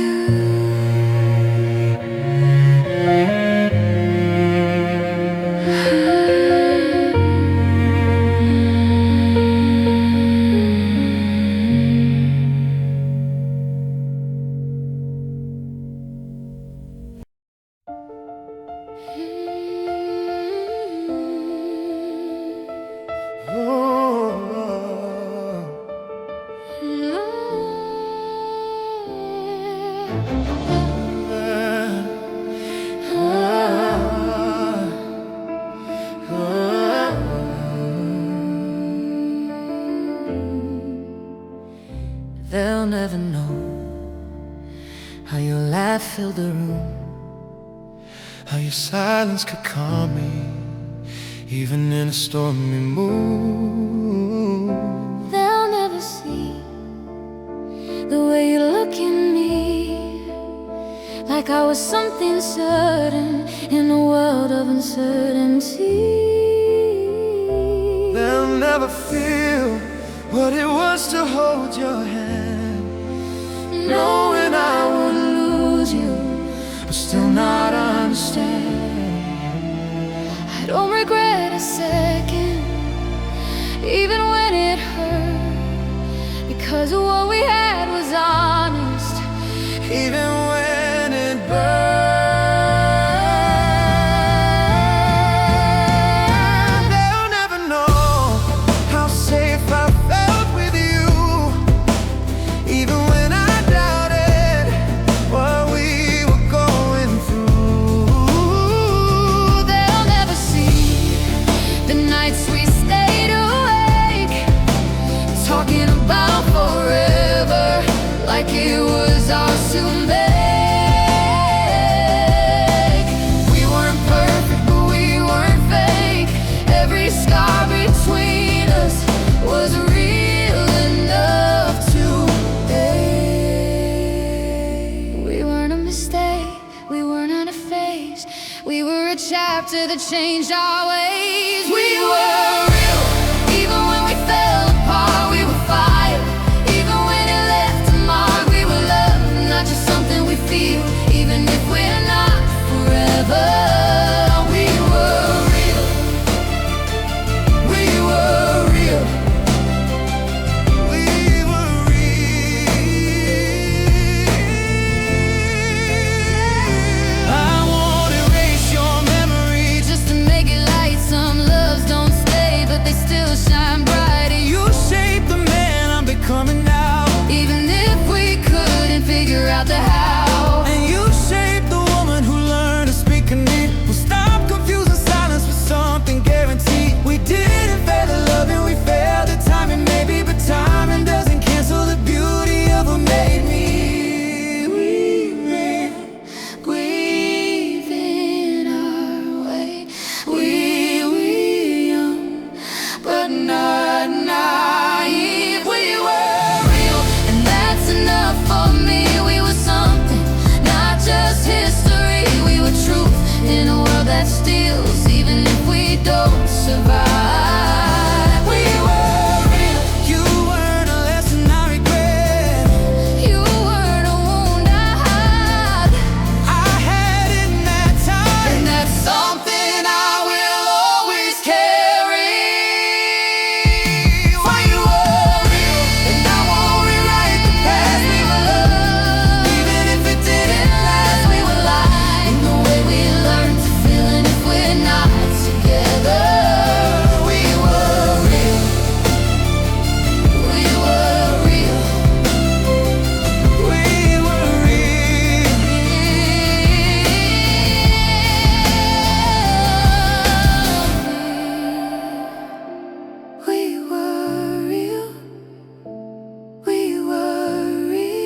They'll never know how your laugh filled the room, how your silence could calm me, even in a stormy mood. They'll never see the way you look at me, like I was something certain in a world of uncertainty. They'll never feel what it was to hold your hand, knowing I would lose you, but still not understand. I don't regret a second even when it hurt, because what we had was honest, even when it burned. They'll never know how safe I felt with you, even when I doubted what we were going through. they'll never see the nights we stayed awake, talking about forever, like it was ours to make. We weren't perfect, but we weren't fake. Every scar between us was real enough to ache. We weren't a mistake, we weren't out of phase. We were a chapter that changed our ways. We were real, even when we fell apart. We were fire, even when it left a mark. We were love, not just something we feel, even if we're not forever. We were real, we were real. We were real. I won't erase your memory. Just to make it light, some loves don't stay, but they still shine bright. And You shaped the man I'm becoming now, even if we couldn't figure out the how. and you shaped the woman who learned to speak in me. We'll stop confusing silence for something guaranteed. We didn't fail to love and we failed at timing maybe, but timing doesn't cancel the beauty of what made me. We ran, Grieving our way. We young, but not naive. We were real, and that's enough for me. We were something, not just history. We were truth in a world that steals, even if we don't survive. We were real. You weren't a lesson I regret. You weren't a wound I hide, I had it in that time, and that's something I will always carry. For you were real, and I won't rewrite the past. We were love, even if it didn't last. We were light in the way we learned to feel, and if we're not together, we were real. We were real. we were real. We were real. We were real.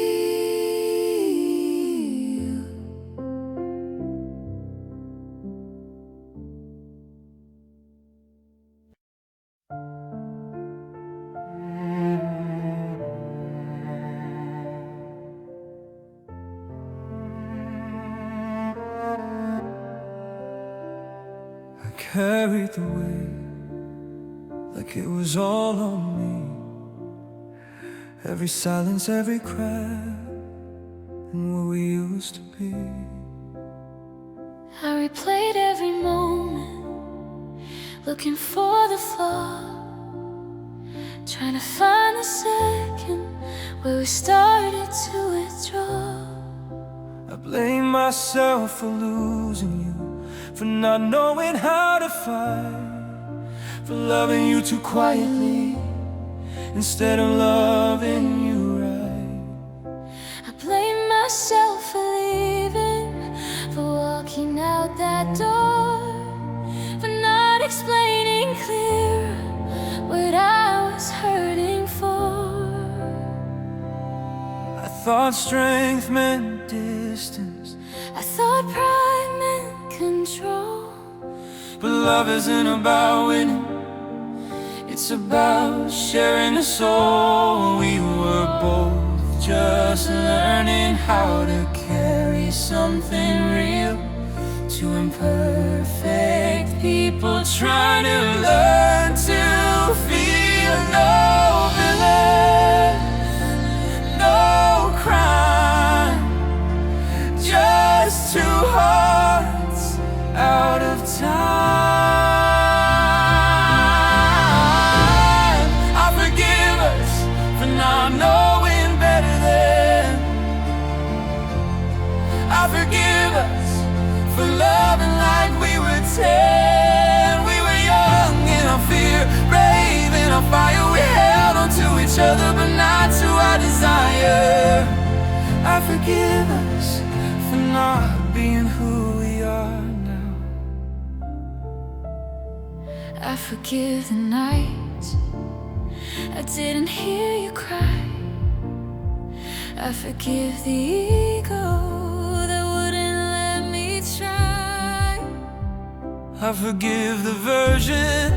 I carried the weight like it was all on me. Every silence, every cry, and what we used to be. I replayed every moment, looking for the flaw, trying to find the second where we started to withdraw. I blame myself for losing you, for not knowing how to fight, for loving you too quietly instead of loving you right. I blame myself for leaving, for walking out that door, for not explaining clear what I was hurting for. I thought strength meant distance, I thought pride meant control. but love isn't about winning, it's about sharing a soul. We were both just learning how to carry something real. Two imperfect people trying to learn to feel. No villain, no crime, just two hearts out of time. each other, but not to our desire. I forgive us for not being who we are now. I forgive the nights I didn't hear you cry. I forgive the ego that wouldn't let me try. I forgive the version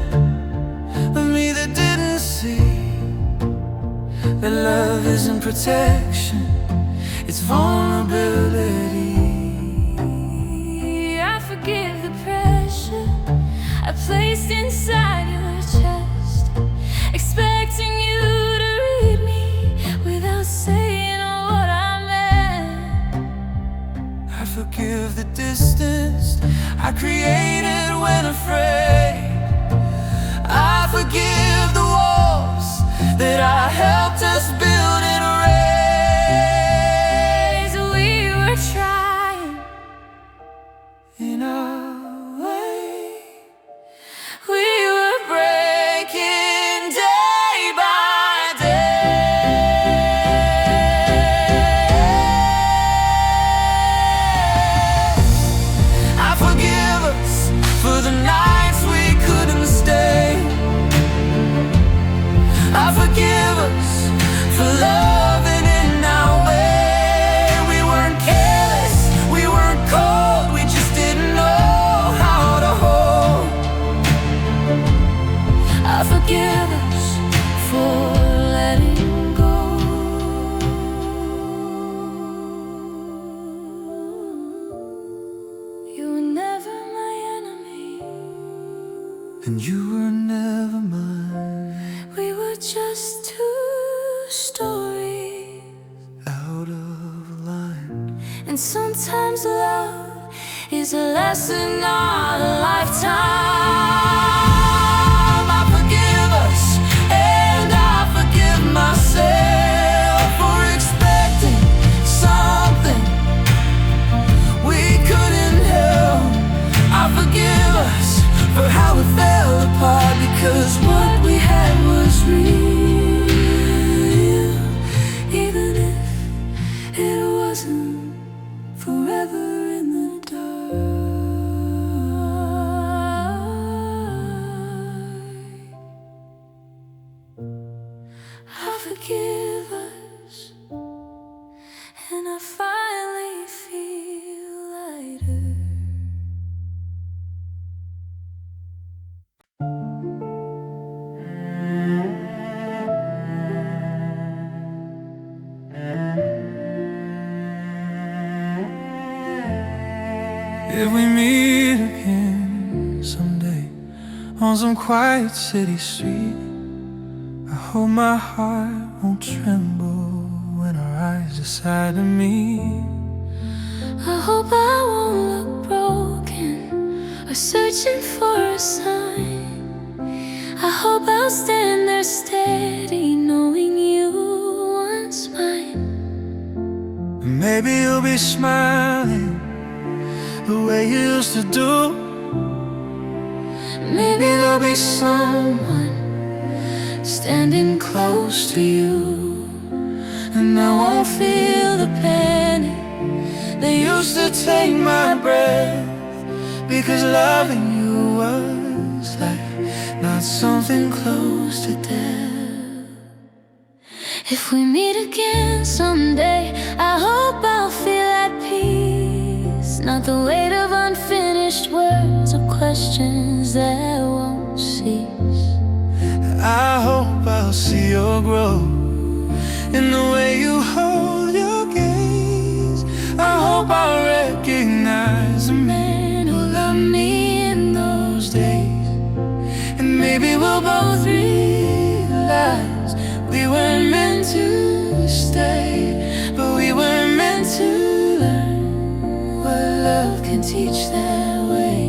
of me that didn't see that love isn't protection, it's vulnerability. I forgive the pressure I placed inside your chest, expecting you to read me without saying what I meant. I forgive the distance I created when afraid. I forgive the walls that I helped us build and raise. We were trying in our way. We were breaking day by day. I forgive us for the nights we couldn't stay. I forgive us for loving in our way. We weren't careless, we weren't cold, we just didn't know how to hold. I forgive us for letting go. You were never my enemy, And you were never mine. we were just two stories. Out of line. And sometimes love is a lesson, not a lifetime. I forgive us, and I forgive myself for expecting something we couldn't help. I forgive us for how we fell apart, because what we had was real, Even if it wasn't forever in the dark. I forgive us, and I finally feel lighter. if we meet again someday on some quiet city street, I hope my heart won't tremble when our eyes decide to meet. I hope I won't look broken or searching for a sign. I hope I'll stand there steady, knowing you once mine. Maybe you'll be smiling the way you used to do. Maybe there'll be someone standing close to you, And I won't feel the panic that used to take my breath, because loving you was like not something close to death. if we meet again someday, I hope I'll feel at peace, not the weight of unfinished words or questions that won't cease. I hope I'll see your growth in the way you hold your gaze. I hope I'll recognize the man who loved me in those days. And maybe we'll both realize we weren't meant to stay, but we were meant to learn what love can teach that way.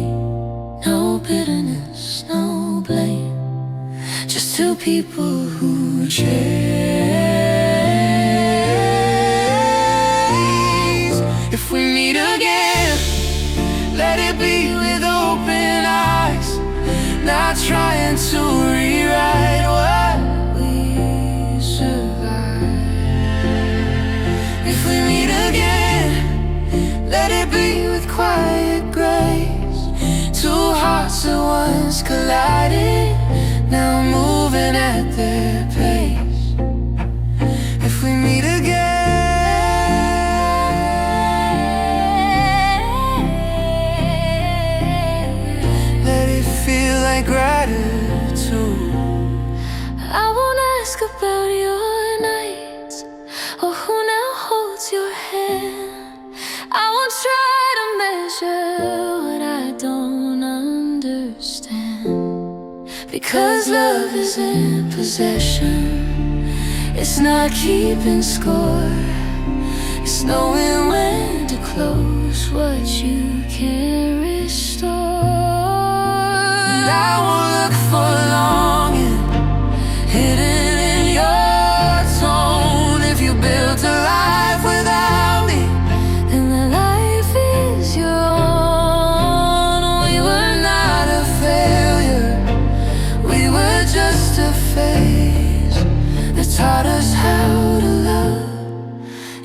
No bitterness, no blame, just two people who chase. If we meet again, let it be with open eyes, not trying to rewrite what we should collided, now I'm moving at their pace. If we meet again, let it feel like gratitude. I won't ask about your nights or who now holds your hand. I won't try to measure what I don't understand, because love isn't possession, it's not keeping score, it's knowing when to close what you can't restore. And I won't look for longing hidden in your tone. If you built a life without me, then the life is your own. we were not a failure, we were just a phase that taught us how to love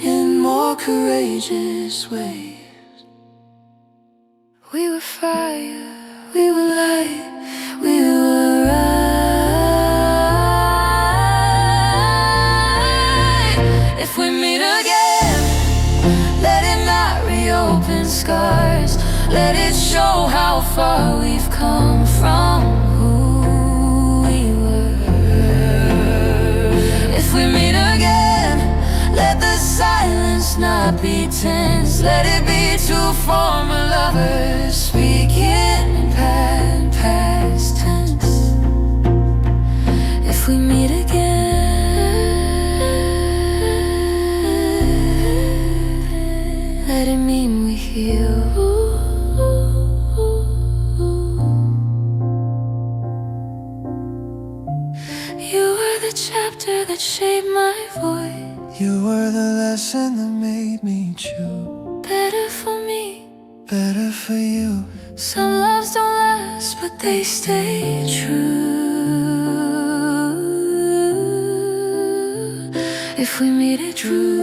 in more courageous ways. We were fire, we were light, we were right. If we meet again, let it not reopen scars, let it show how far we've come from who we were. If we meet again, let the silence not be tense, let it be two former lovers speaking in past tense. If we meet again, let it mean we heal. You were the chapter that shaped my voice, You were the lesson that made me choose better for me. better for you. Some loves don't last, but they stay true. If we meet it true,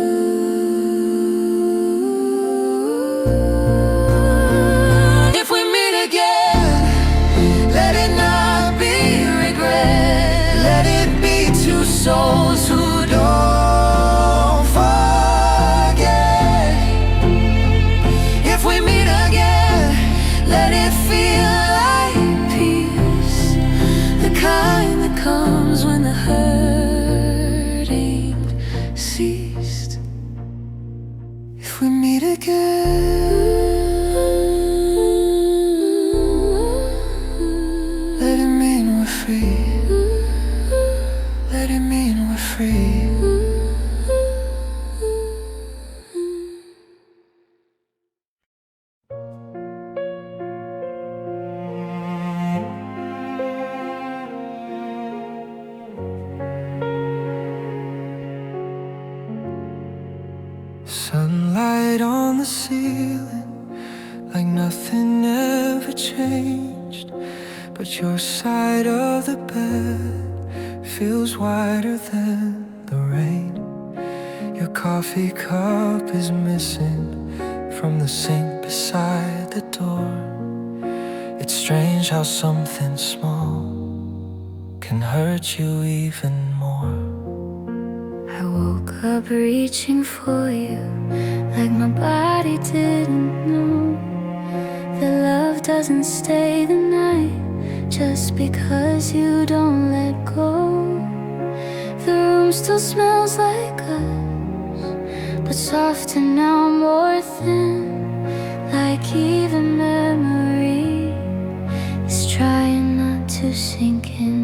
if we meet again, let it not be regret, let it be two souls who don't forget. If we meet again, let it feel like peace, the kind that comes when the hurting ceased. If we meet again, let it mean we're free, let it mean we're free. Sunlight on the ceiling, like nothing ever changed. But your side of the bed feels wider than the rain. Your coffee cup is missing from the sink beside the door. It's strange how something small can hurt you even more. I woke up reaching for you, like my body didn't know that love doesn't stay the night just because you don't let go. The room still smells like us, but softer now, more thin, like even memory is trying not to sink in.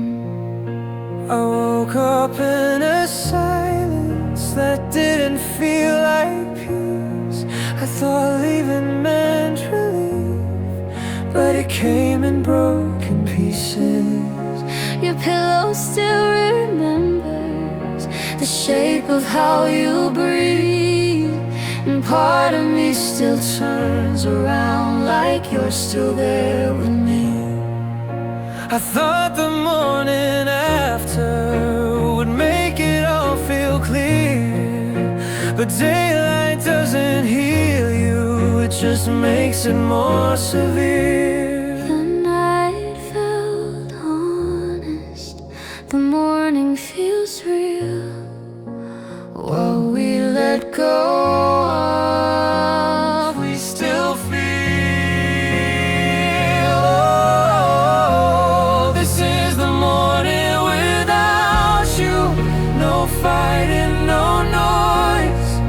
I woke up in a silence that didn't feel like peace. I thought leaving meant relief, but it came in broken pieces. Your pillow still remembers the shape of how you breathe, and part of me still turns around like you're still there with me. I thought the morning after would make it all feel clear, but daylight doesn't heal you, it just makes it more severe. The night felt the morning feels real. What we let go of, we still feel. Oh, this is the morning without you. No fighting, no noise,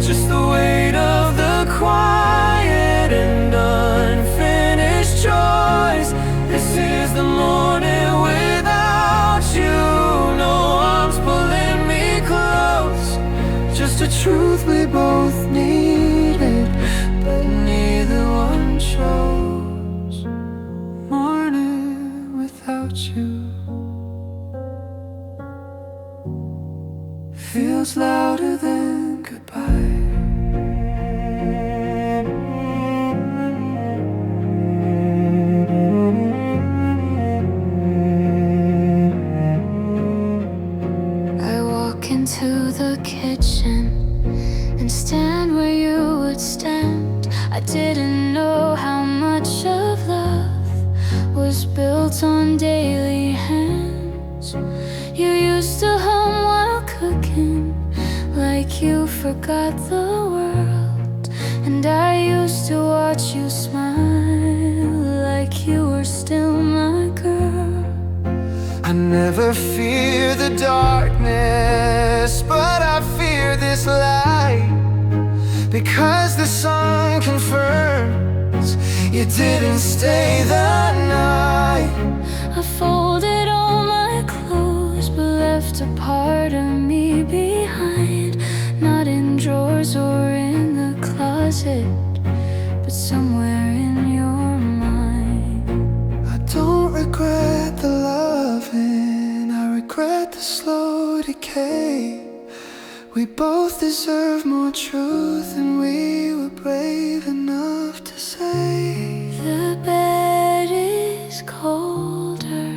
just the weight of the quiet and unfinished choice. This is the morning without you. No arms pulling me close, just a truth we both needed, but neither one chose. Morning without you feels louder than goodbye. Into the kitchen and stand where you would stand. I didn't know how much of love was built on daily hands. You used to hum while cooking, like you forgot the world. And I used to watch you smile, like you were still my girl. I never fear the darkness, but I fear this light, because the sun confirms you didn't stay the night. I folded all my clothes, but left a part of me behind. Not in drawers or in the closet, but somewhere in your mind. I don't regret the loving, I regret the slow decay. We both deserve more truth, and we were brave enough to say. The bed is colder,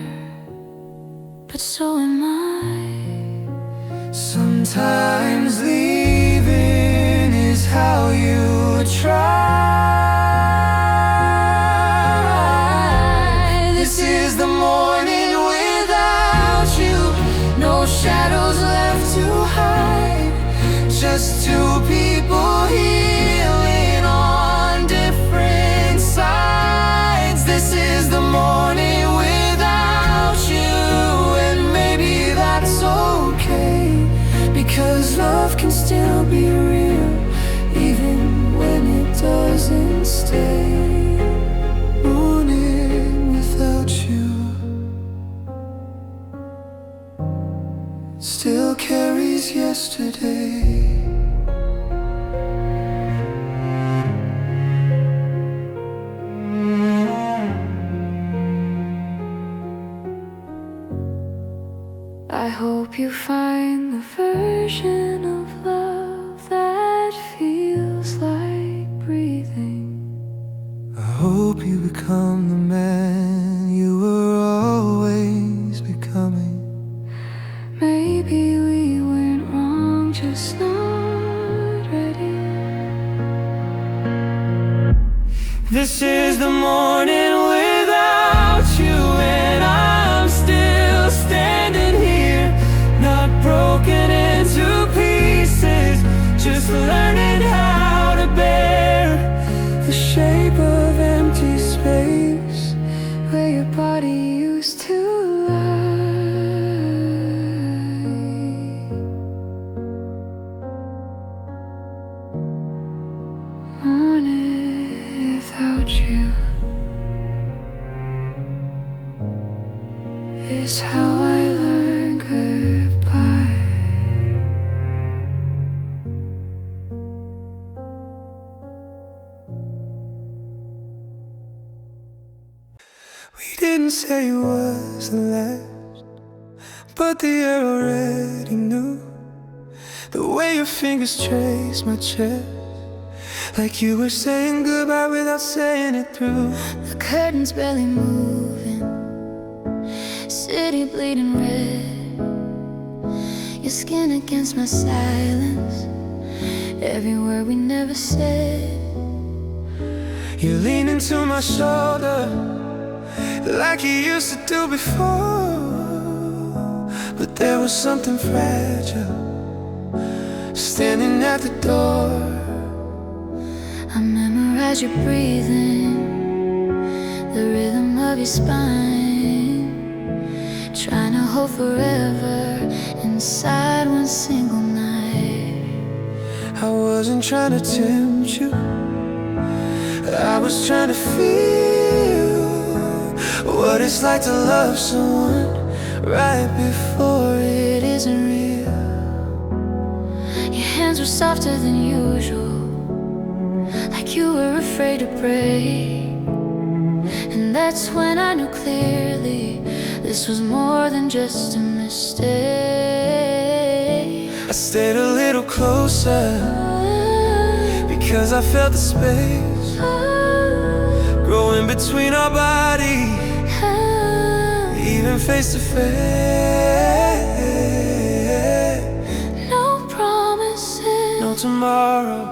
but so am I. Sometimes leaving is how you try. This is the morning without you. No shadows left to hide, just two people healing on different sides. This is the morning without you, and maybe that's okay, because love can still be real, even when it doesn't stay. Morning without you still carries yesterday. I hope you find the version of love that feels like breathing. I hope you become the man you were always becoming. Maybe we went wrong, just not ready. This is the morning without you, and I'm still standing here, not broken into pieces, just learning how to bear the shape of empty space Where your body used to lie. Morning without you is how I learn goodbye. We didn't say it was the last, but the air already knew. The way your fingers trace my chest, like you were saying goodbye without saying it through. The curtains barely moving, city bleeding red. Your skin against my silence, every word we never said. You lean into my shoulder like you used to do before. but there was something fragile standing at the door. I memorize your breathing, the rhythm of your spine, trying to hold forever inside one single night. I wasn't trying to tempt you, I was trying to feel what it's like to love someone right before it isn't real. Your hands were softer than usual, like you were afraid to break. And that's when I knew clearly this was more than just a mistake. I stayed a little closer because I felt the space growing between our bodies, even face to face. No promises, No tomorrow,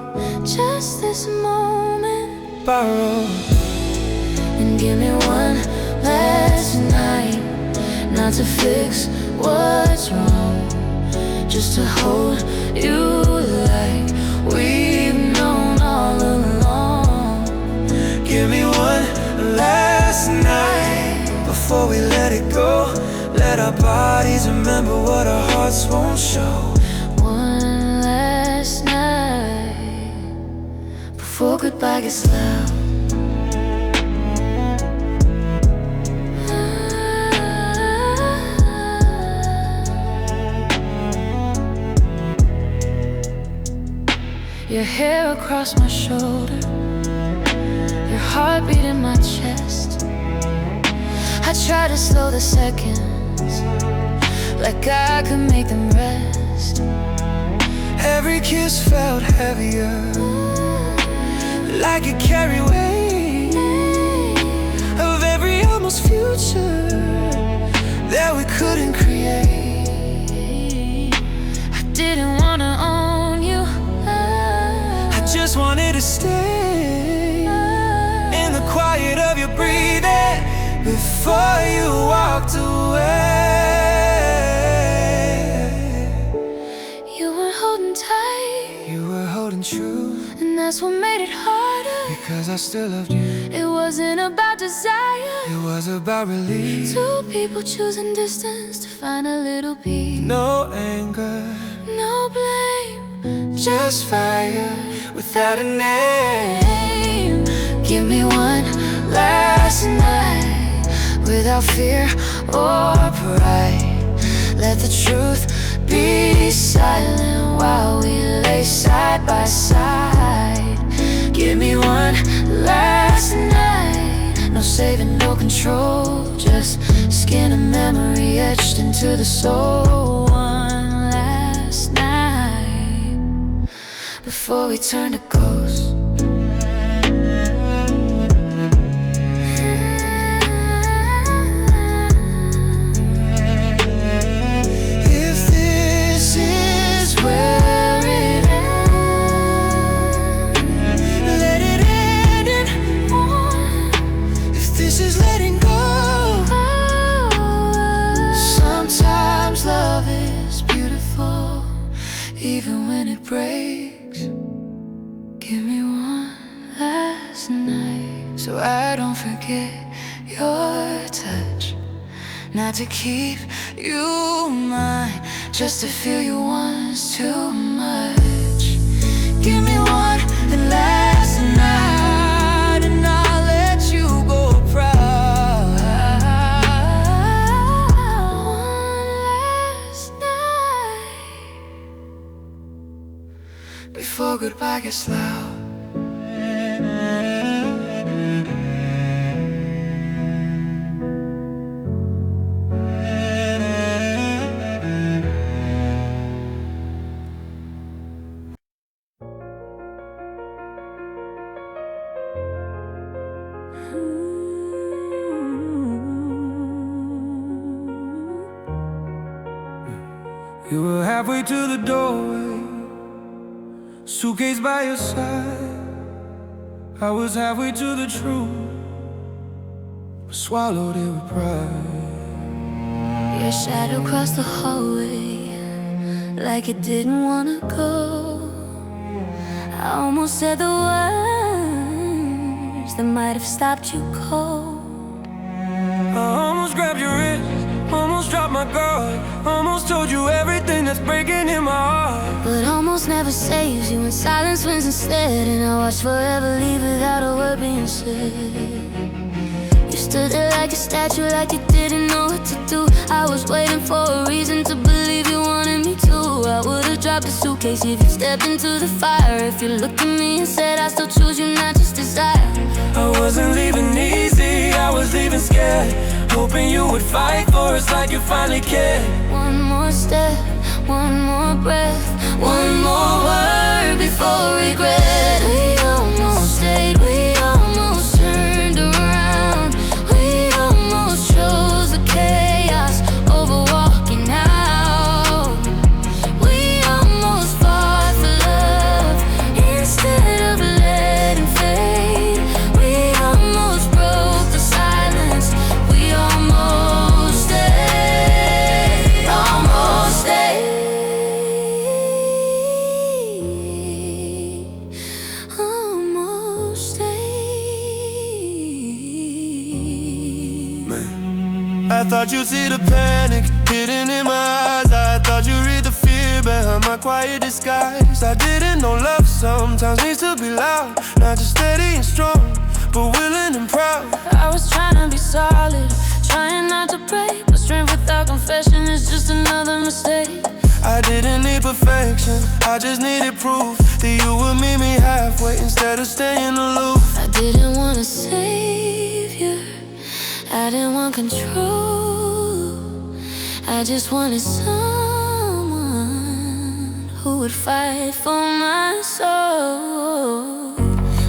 just this moment. borrow. And give me one last night, not to fix what's wrong, just to hold you like we've known all along. Give me one last night before we let it go. Let our bodies remember what our hearts won't show. One last night before goodbye gets loud. Your hair across my shoulder, your heartbeat in my chest. I try to slow the seconds, like I could make them rest. Every kiss felt heavier, like it carried weight of every almost future that we couldn't create. I didn't wanna own you, I just wanted to stay in the quiet of your breathing before you walked away. you were holding tight, You were holding true, and that's what made it harder. because I still loved you. It wasn't about desire, It was about relief. two people choosing distance to find a little peace. No anger, No blame, just fire without a name. give me one last night without fear or pride. Let the truth be silent while we lay side by side. Give me one last night, no saving, no control, just skin and memory etched into the soul. One last night before we turn to ghosts. If this is where it ends, let it end in one. If this is letting go, sometimes love is beautiful, even when it breaks. Give me one last night so I don't forget your touch, not to keep you mine, just to feel you once too much. Give me one last night and I'll let you go proud. One last night Before goodbye gets loud. You were halfway to the doorway, suitcase by your side. I was halfway to the truth, but swallowed it with pride. Your shadow crossed the hallway like it didn't wanna go. I almost said the words that might have stopped you cold. I almost grabbed your wrist, almost dropped my guard, almost told you everything that's breaking in my heart. But almost never saves you when silence wins instead. And I watched forever leave without a word being said. You stood there like a statue, like you didn't know what to do. I was waiting for a reason to believe you wanted me to. I would've dropped the suitcase if you stepped into the fire. If you looked at me and said I still choose you, not just desire. I wasn't leaving easy, I was leaving scared, hoping you would fight for us like you finally cared. One more step, one more breath, one more word before regret. We almost stayed, we almost turned around. We almost chose the chaos over walking out. We almost fought for love instead of letting fade. We almost broke the silence. We almost stayed, almost stayed, almost stayed. I thought you'd see the panic hidden in my eyes. I thought you'd read the fear behind my quiet disguise. I didn't know love sometimes needs to be loud, not just steady and strong, but willing and proud. I was trying to be solid, trying not to break, but strength without confession is just another mistake. I didn't need perfection, I just needed proof that you would meet me halfway instead of staying aloof. I didn't want a savior, I didn't want control. I just wanted someone who would fight for my soul.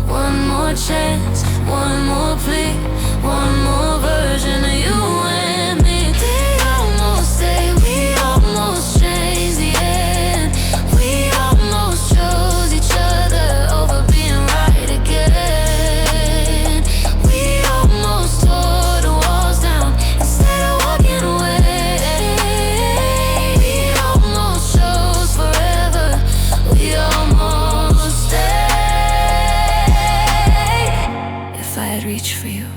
One more chance, one more plea, one more version of you and me. We almost stayed, we almost changed the end. We almost chose each other over being right again. We almost tore the walls down instead of walking away. We almost chose forever. We almost stayed. If I had reached for you,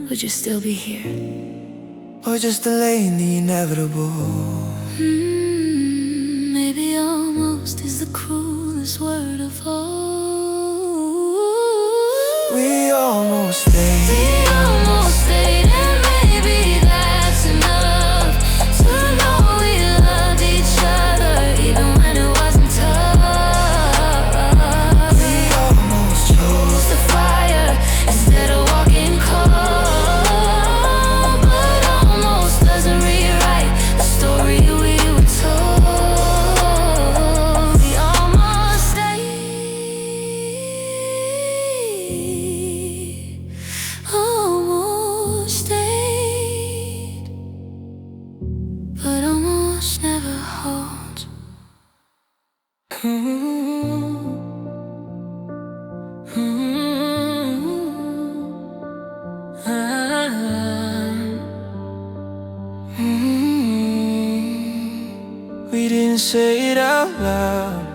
would you still be here? Or just delaying the inevitable. Maybe almost is the cruelest word of all. We almost stayed. We almost stayed, and maybe that's enough to know we loved each other even when it wasn't tough. We almost chose The fire instead of walking cold, but almost doesn't rewrite the story we were told. We almost stayed, almost stayed, but almost never holds. We didn't say it out loud,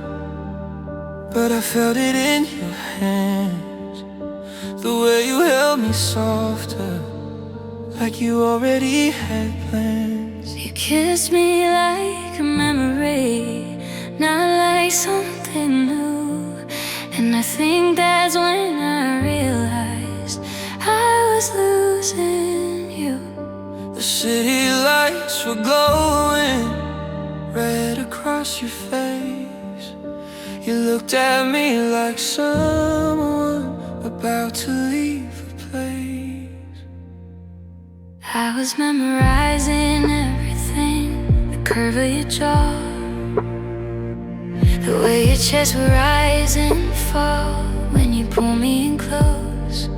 but I felt it in your hands. The way you held me softer, like you already had plans. You kissed me like a memory, not like something new. And I think that's when I realized I was losing you. The city lights were glowing red across your face. You looked at me like someone about to leave a place. I was memorizing everything, the curve of your jaw, the way your chest would rise and fall when you pull me in close.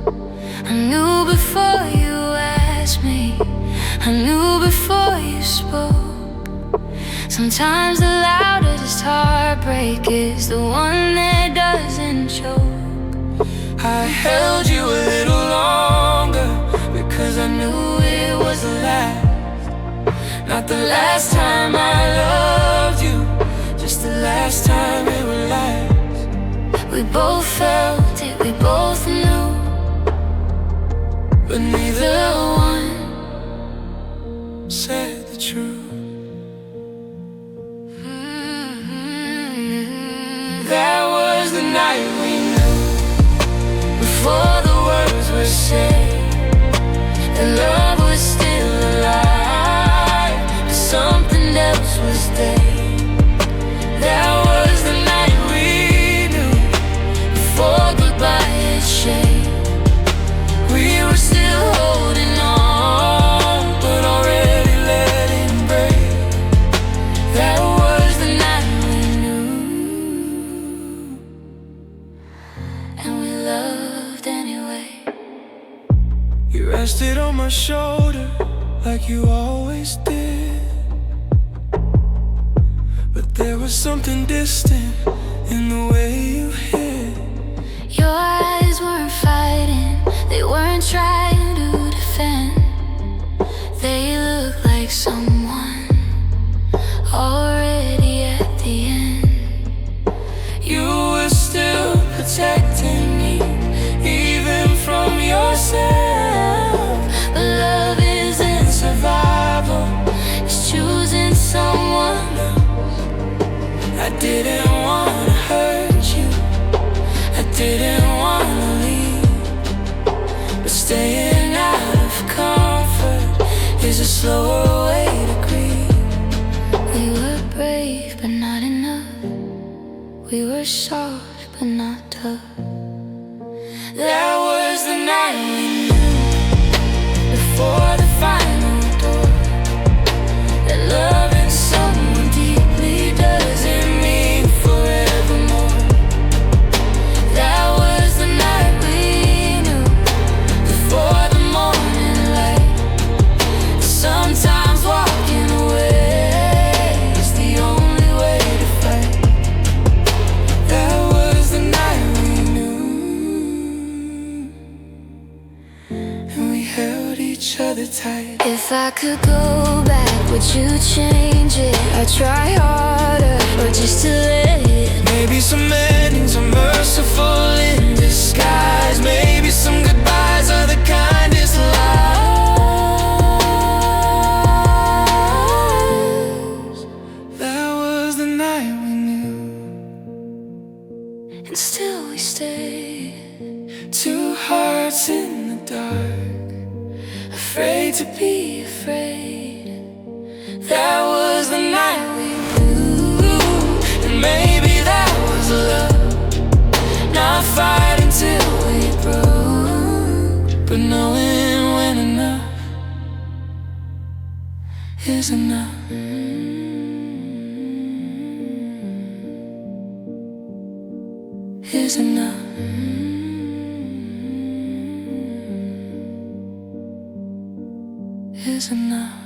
I knew before you asked me, I knew before you spoke. Sometimes the loudest heartbreak is the one that doesn't choke. I held you a little longer because 'cause I knew it was the last. Not the last time I loved you, just the last time it would last. We both felt it, we both knew, but neither one said the truth. That was the night we knew, before the words were said, that love was still alive, but something else was dead. That was the night we knew, before goodbye had shade. We were still holding on, but already letting break. That was the night we knew, and we loved anyway. You rested on my shoulder like you always did, but there was something distant in the way you hid. Your eyes weren't fighting, they weren't trying to defend. They looked like someone already at the end. You were still protecting me, even from yourself. But love isn't Survival, it's choosing someone else. I didn't wanna hurt you, I didn't wanna leave, but staying out of comfort is a slower way to grieve. We were brave but not enough, we were soft but not tough. That was the night we knew, before the final door, that loving someone deeply doesn't mean forevermore. That was the night we knew, before the morning light. Sometimes walking away is the only way to fight. That was the night we knew, and we held each other tight. If I could go back, would you change it? I'd try harder, or just to let it. Maybe some endings are merciful in disguise. Maybe some goodbyes are the kindest lies. That was the night we knew, And still we stayed. two hearts in the dark, afraid to be afraid. That was the night we knew, and maybe that was love. Not fighting till we broke, but knowing when enough is enough. Is enough. Is enough.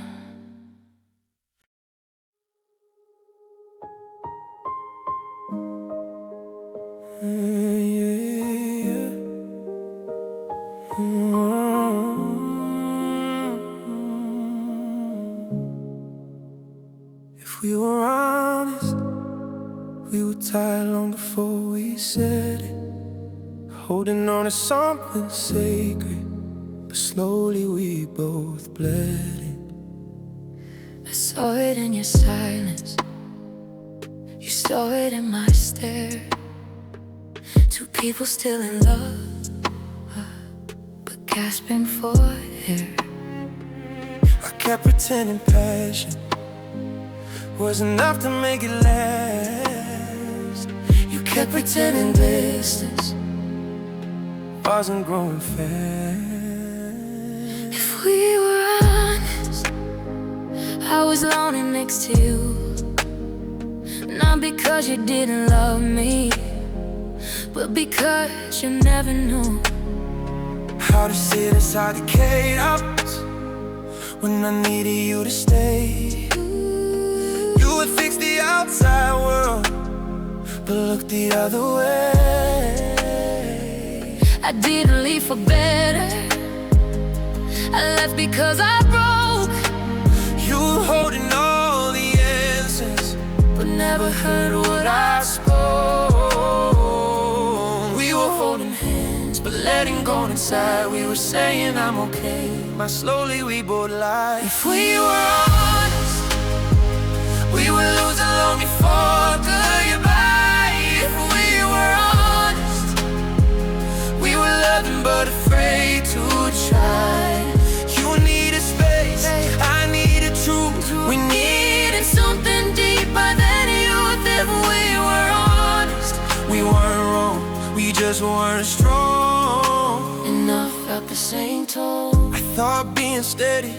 If we were honest, we were tired long before we said it, holding on to something sacred, but slowly we both bled it. I saw it in your silence, you saw it in my stare. Two people still in love, but gasping for air. I kept pretending passion was enough to make it last. You kept pretending distance wasn't growing fast. If we were honest, I was lonely next to you. Not because you didn't love me, but because you never knew how to sit aside the chaos when I needed you to stay. You would fix the outside world, but look the other way. I didn't leave for better, I left because I broke. You were holding all the answers, but never heard what I spoke. we were holding hands, but letting go inside. We were saying I'm okay, but slowly we both lied. If we were honest, We would lose it long before goodbye. If we were honest, we were loving but afraid to try. You needed space, I needed truth. We needed something deeper than youth. If we were honest, We weren't wrong, we just weren't strong. enough felt the same tone. I thought being steady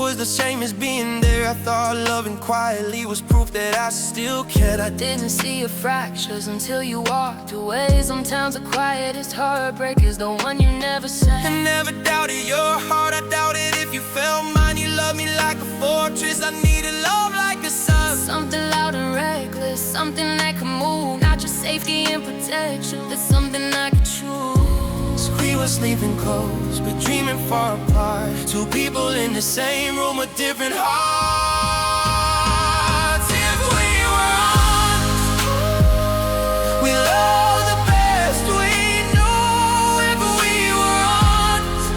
was the same as being there. I thought loving quietly was proof that I still cared. I Didn't see your fractures until you walked away. Sometimes the quietest heartbreak is the one you never say. I never doubted your heart, I doubted if you felt mine. You loved me like a fortress, I needed love like a sun. Something loud and reckless, something that could move, not just safety and protection. That's something I could choose. We were sleeping close, but dreaming far apart. Two people in the same room with different hearts. If we were honest, we loved the best we knew. If we were honest,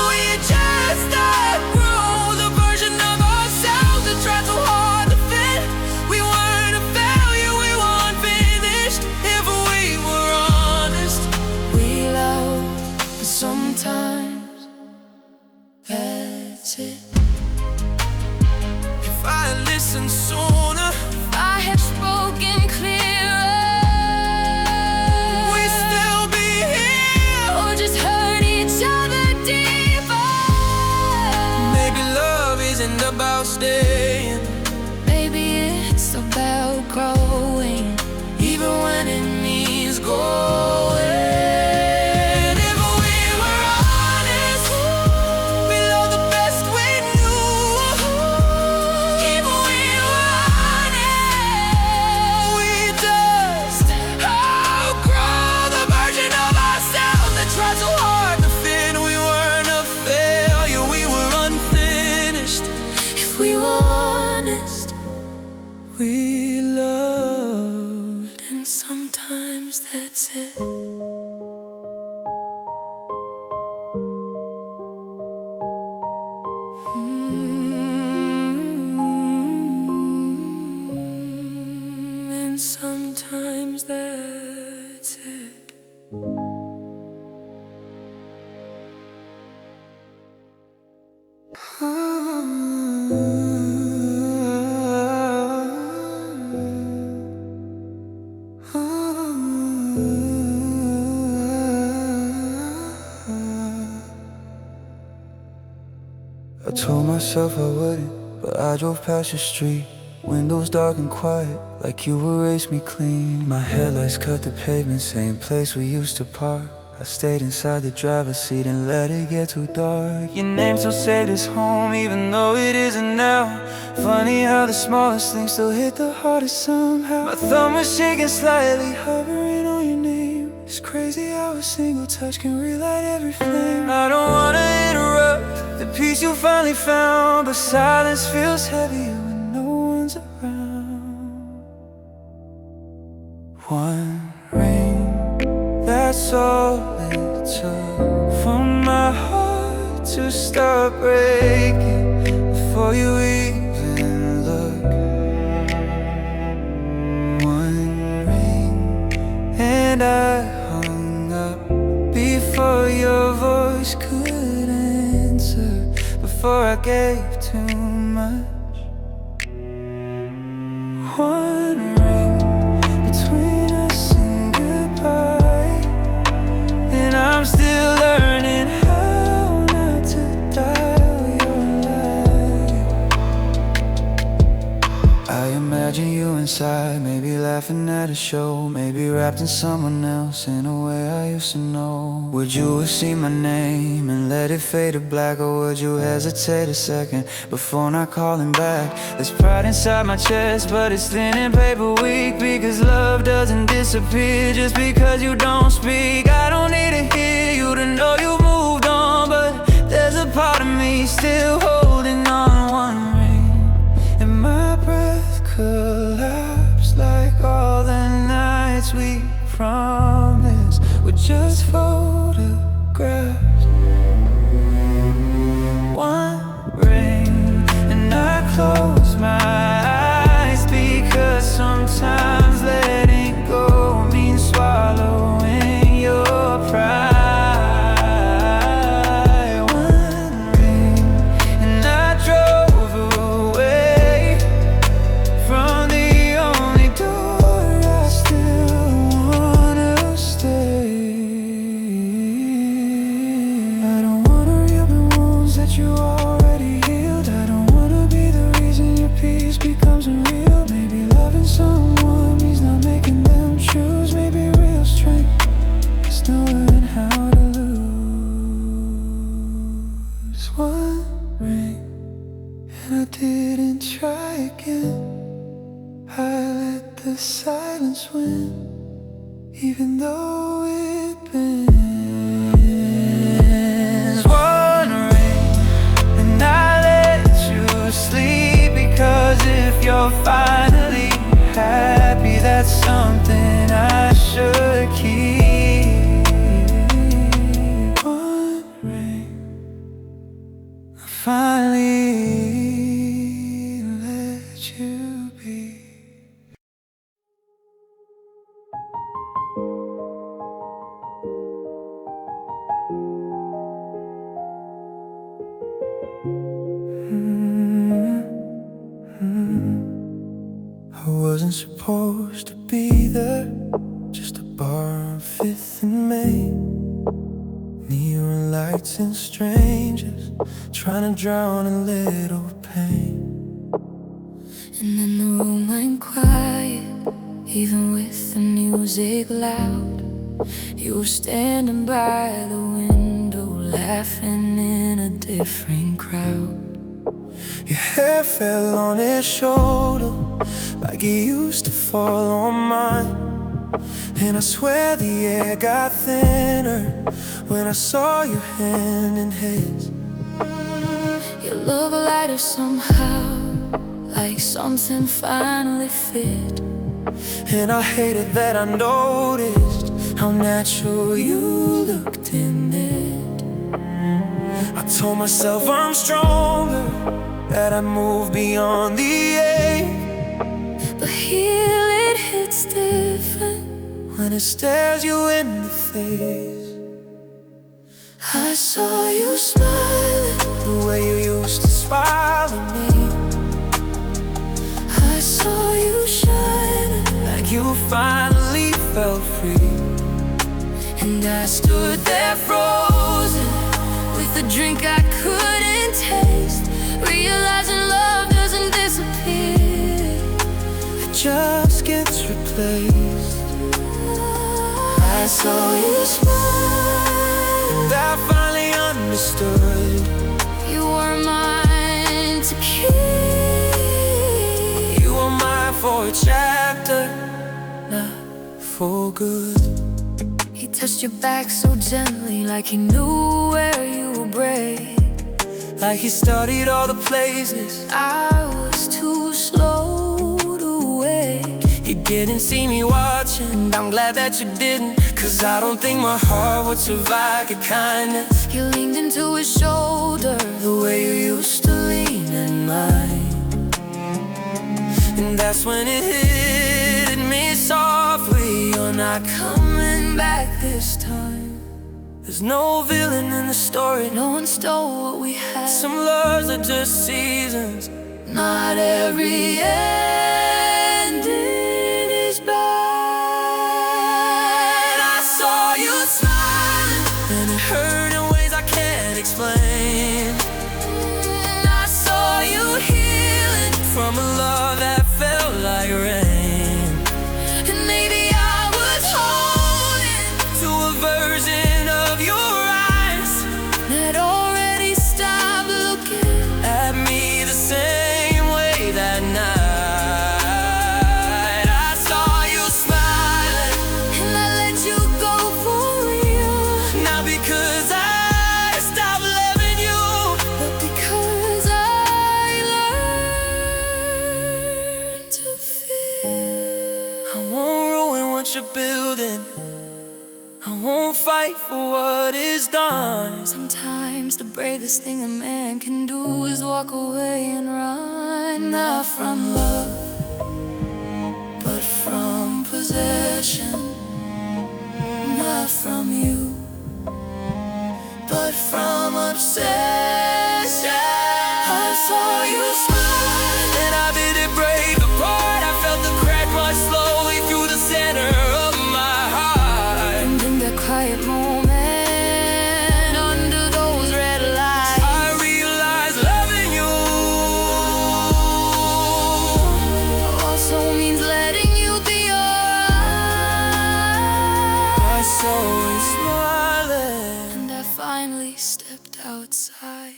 we just outgrew the version of ourselves that tried so hard to fit. We weren't a failure, we were unfinished. If we were honest, We love, but sometimes that's it. if I had listened sooner, If I had spoken clearer, we'd still be here. or just hurt each other deeper. Maybe love isn't about staying, Maybe it's about growing, even when it means going. If we were honest, we loved the best we knew. If we were honest, we just outgrew the version of ourselves that tried so hard to fit. We weren't a failure, we were unfinished. if we were honest. We loved. And sometimes that's it. And sometimes that's it. I told myself I wouldn't, but I drove past your street. Windows dark and quiet, like you erased me clean. My headlights cut the pavement, same place we used to park. I stayed inside the driver's seat and let it get too dark. Your name still saved us home, even though it isn't now. Funny how the smallest things still hit the hardest somehow. My thumb was shaking slightly, hovering on your name. It's crazy how a single touch can relight every flame. I don't wanna interrupt the peace you finally found, but silence feels heavier when no one's around. One ring, that's all it took for my heart to start breaking before you even look. One ring, and I hung up before your voice could answer, before I gave too much. One ring between us and goodbye, and I'm still learning how not to dial your line. I imagine you inside, maybe laughing at a show, maybe wrapped in someone else in a way I used to know. Would you have seen my name and let it fade to black, or would you hesitate a second before not calling back? There's pride inside my chest, but it's thin and paper weak, because love doesn't disappear just because you don't speak. I don't need to hear you to know you moved on, but still holding on one ring. And my breath collapsed like all the nights we promised were just photographs. One ring, and I close my eyes, because sometimes letting go means swallowing your pride. One ring, and I drove away from the only door I still wanna stay. I don't wanna reopen wounds that you already healed. I don't wanna be the reason your peace becomes unreal. Maybe loving someone means not making them choose. Maybe real strength is knowing how to lose. One ring, and I didn't try again. I let the silence win, even though it bends. One ring, and I let you sleep, because if you're finally happy, that's something I should keep. One ring, I finally let you be. I wasn't supposed to be there, just a bar on 5th and May. Neon lights and strangers trying to drown a little pain. And then the room went quiet, even with the music loud. You were standing by the window, laughing in a different crowd. Your hair fell on his shoulder, like it used to fall on mine. And I swear the air got thinner when I saw your hand in his. You look lighter somehow, like something finally fit. And I hated that I noticed how natural you looked in it. I told myself I'm stronger, that I move beyond the ache. But here it hits different when it stares you in the face. I saw you smiling, the way you used to smile at me. I saw you shining, like you finally felt free. and I stood there frozen, with a drink I couldn't taste, realizing love doesn't disappear, it just gets replaced. I saw you smile, and I finally understood you were mine to keep. you were mine for a chapter, not for good. He touched your back so gently, like he knew where you would break, like he studied all the places I was too slow to wake. You didn't see me watching, and I'm glad that you didn't, 'cause I don't think my heart would survive your kindness. You leaned into his shoulder, the way you used to lean in mine. And that's when it hit me softly, you're not coming back this time. There's no villain in the story, no one stole what we had. some loves are just seasons, Not every ending is bad. I saw you smiling, and it hurt in ways I can't explain. I saw you healing from a love that felt like rain. and maybe I was holding to a version of your eyes that already stopped looking at me the same way that night. bravest thing a man can do is walk away and run. Not from love, but from possession. Not from you, but from obsession. I saw you smile, Then I bid it break apart. I felt the crack run slowly through the center of my heart. and in that quiet moment, under those red lights, I realized loving you also means letting you be alright. I saw you smiling. And I finally stepped outside.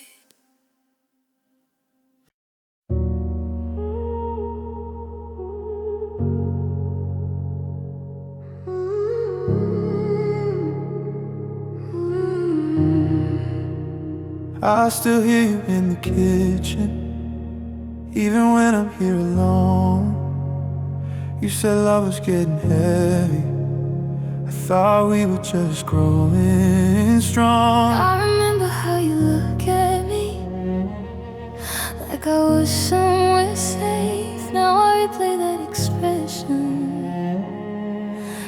I still hear you in the kitchen, even when I'm here alone. You said love was getting heavy. I thought we were just growing strong. I remember how you look at me, like I was somewhere safe. Now I replay that expression,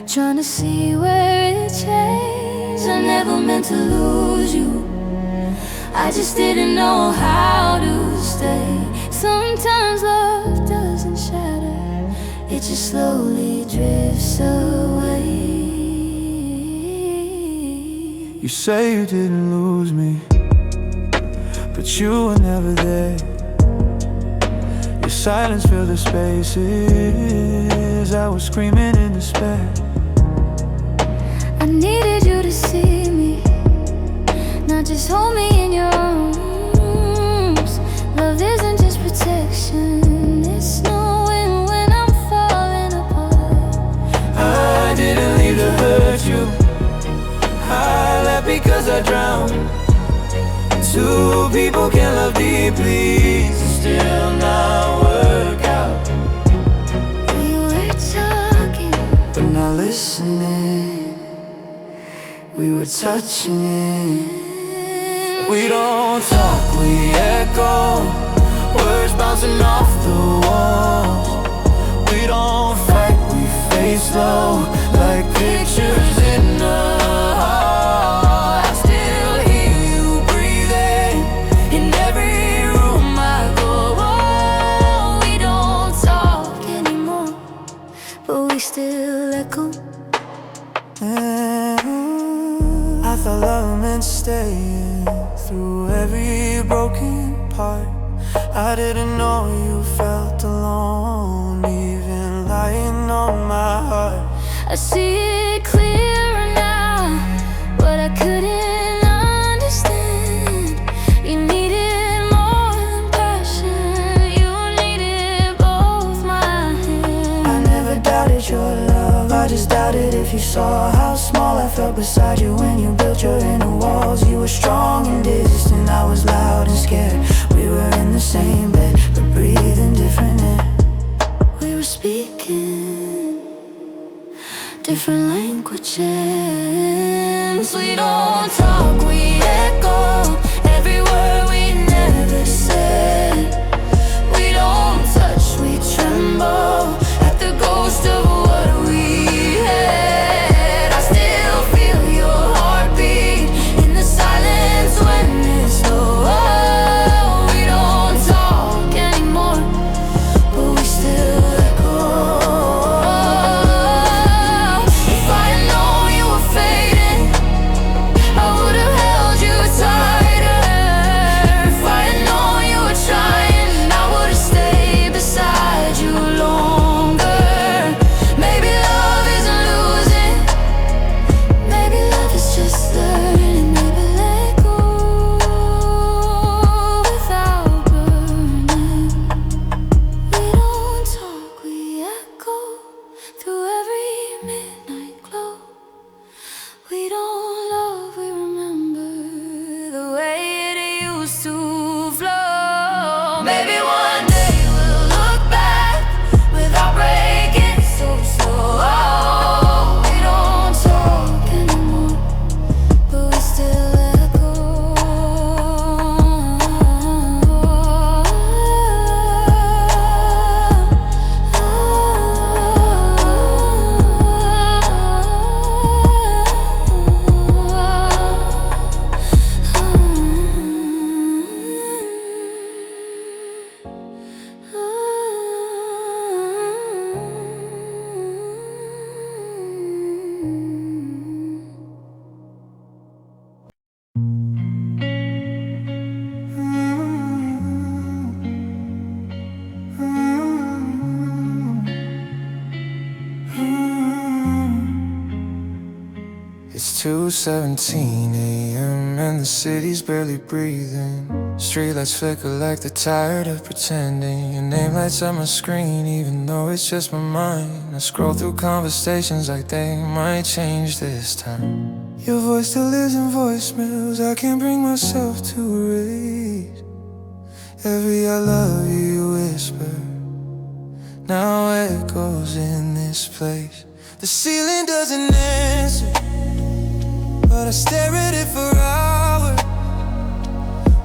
trying to see where it changed. I never meant to lose you, I just didn't know how to stay. Sometimes love doesn't shatter, it just slowly drifts away. You say you didn't lose me, but you were never there. Your silence filled the spaces I was screaming in despair. I needed you to see me, not just hold me in your arms. Love isn't just protection, it's knowing when I'm falling apart. I didn't leave to hurt you, I left because I drowned. Two people can love deeply and still not work out. We were talking, But not listening, we were touching it. We don't talk, we echo, words bouncing off the walls. We don't fight, we face low, like pictures in the heart. I still hear you breathing in every room I go. Oh, we don't talk anymore, but we still echo. I thought love meant staying through every broken part. I didn't know you felt alone, even lying on my heart. I see it clearer now, but I couldn't understand. You needed more than passion, you needed both my hands. I never doubted your love, I just doubted if you saw how small I felt beside you when you built your inner walls. You were strong and distant, I was loud and scared. We were in the same bed, but breathing different air. We were speaking different languages. We don't talk, we echo every word we never said. We don't touch, we tremble at the ghost of what we had. I still feel your heartbeat in the silence when it's low. We don't talk anymore, but we still echo. If I had known you were fading, I would have held you tighter. If I had known you were trying, I would have stayed beside you longer. Maybe love isn't losing, maybe love is just learning. Maybe let go without burning. We don't talk, we echo through every midnight glow. We don't love, we remember the way it used to flow. Maybe one day we'll look back without breaking so slow. We don't talk anymore, but we still echo. 2:17 a.m. and the city's barely breathing. Streetlights flicker like they're tired of pretending. Your name lights up my screen even though it's just my mind. I scroll through conversations like they might change this time. Your voice still lives in voicemails I can't bring myself to erase. Every I love you whisper now echoes in this place. The ceiling doesn't answer, but I stare at it for hours,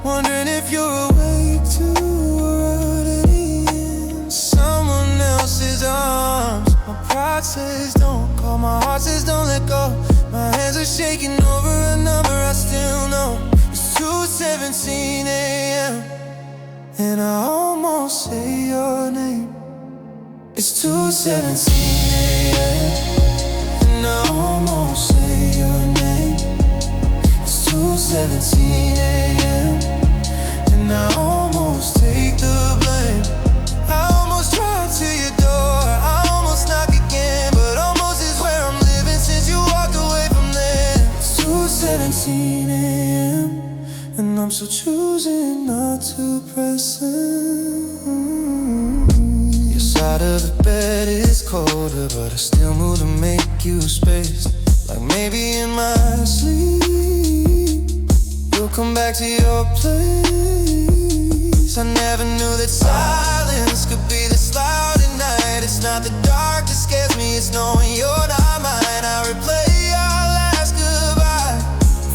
wondering if you're awake too or already in someone else's arms. My pride says don't call, my heart says don't let go. My hands are shaking over a number I still know. It's 2:17 a.m. and I almost say your name. It's 2:17 a.m. and I almost say your name. It's 2:17 a.m. and I almost take the blame. I almost drive to your door, I almost knock again, but almost is where I'm living since you walked away from there. It's 2:17 a.m. and I'm still choosing not to press in. Your side of the bed is colder, but I still move to make you space. Like maybe in my sleep you'll come back to your place. I never knew that silence could be this loud at night. It's not the dark that scares me, it's knowing you're not mine. I replay our last goodbye,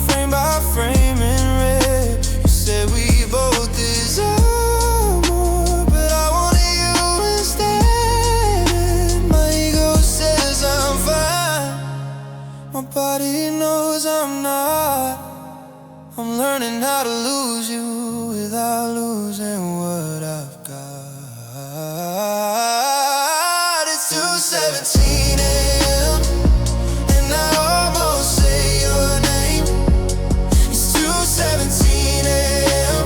frame by frame in red. You said we both deserve more, but I wanted you instead. And my ego says I'm fine, my body knows I'm not. I'm learning how to lose you without losing what I've got. It's 2:17 a.m. and I almost say your name. It's 2:17 a.m.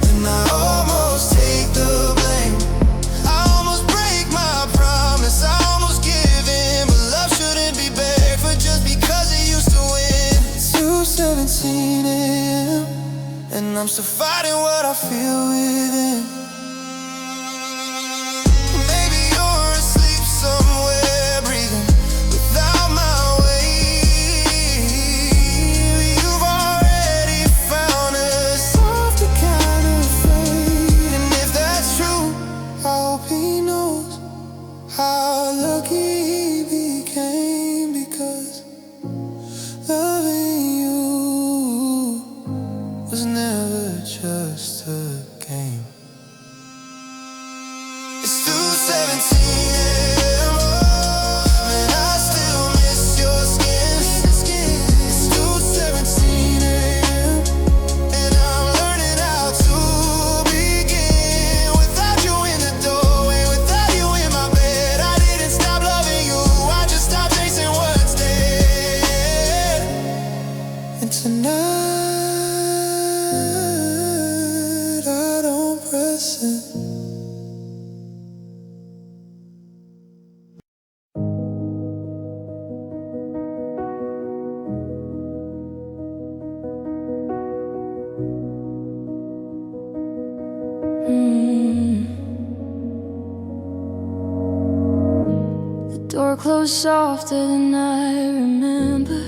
and I almost take the blame. I almost break my promise, I almost give in, but love shouldn't be begged for just because it used to win. It's 2:17 a.m. and I'm still fighting what I feel within. Maybe you're asleep somewhere, breathing without my weight. You've already found a softer kind of fate, and if that's true, I hope he knows how lucky he became, because loving you was never just a game. It's 2:17 a.m. and I still miss your skin. It's 2:17 a.m. and I'm learning how to begin. Without you in the doorway, without you in my bed, I didn't stop loving you, I just stopped chasing what's dead. And tonight I don't press it. The door closed softer than I remember,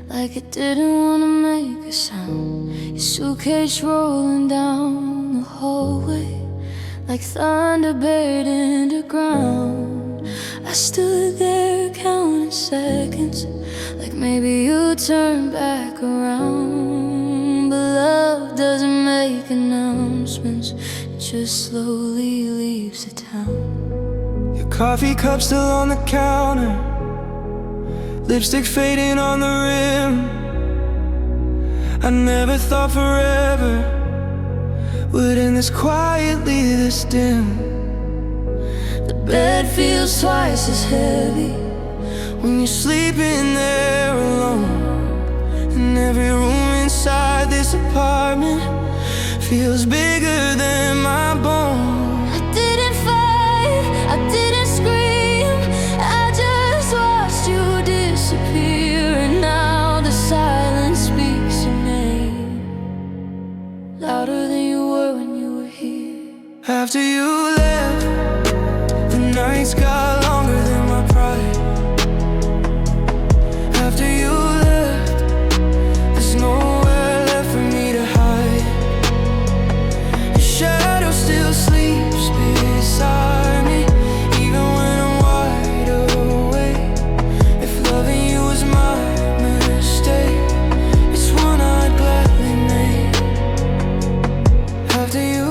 like it didn't want to make a sound. Your suitcase rolling down the hallway, like thunder buried in the ground. I stood there counting seconds, like maybe you turned back around. But love doesn't make announcements, it just slowly leaves the town. Your coffee cup still on the counter, lipstick fading on the rim. I never thought forever would end this quietly, this dim. The bed feels twice as heavy When you're sleeping there alone, and every room inside this apartment feels bigger than my bones. I didn't fight, I didn't scream, I just watched you disappear. And now louder than you were when you were here. After you left, the nights got longer than my pride. After you left, there's nowhere left for me to hide. Your shadow still sleeps beside me, even when I'm wide awake. If loving you was my mistake, it's one I'd gladly make. After you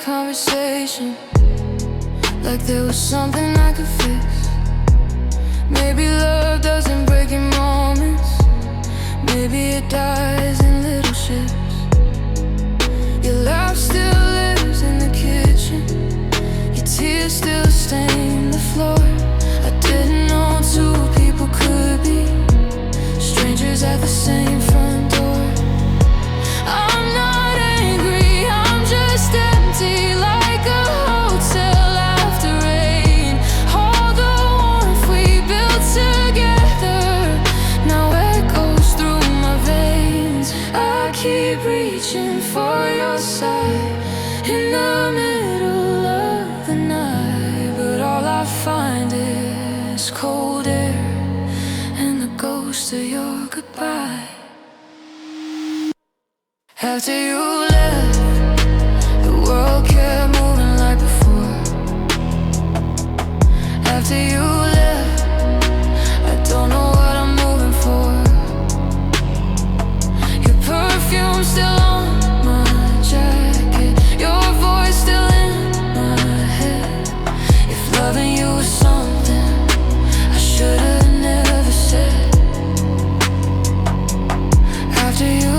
conversation like there was something I could fix. Maybe love doesn't break in moments, maybe it dies in little shifts. Your laugh still lives in the kitchen, your tears still stain the floor. I didn't know two people could be strangers at the same front door. I'm not angry, I'm just empty, like a hotel after rain. All the warmth we built together now echoes through my veins. I keep reaching for your side in the middle of the night, but all I find is cold air and the ghost of your goodbye. After you left, the world kept moving like before. After you left, I don't know what I'm moving for. Your perfume still on my jacket, your voice still in my head. If loving you was something I should've never said. After you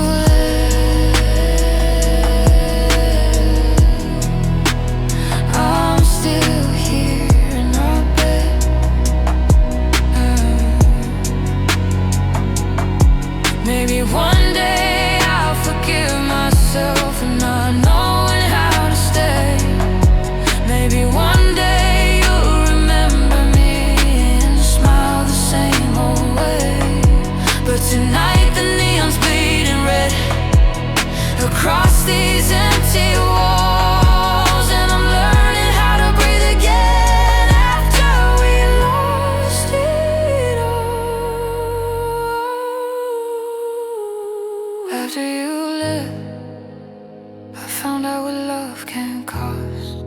one day I'll forgive myself for not knowing how to stay. Maybe one day you'll remember me and smile the same old way. But tonight the neon's bleeding red across these empty walls, and I'm learning how to breathe again after we lost it all. After you left, I found out what love can cost.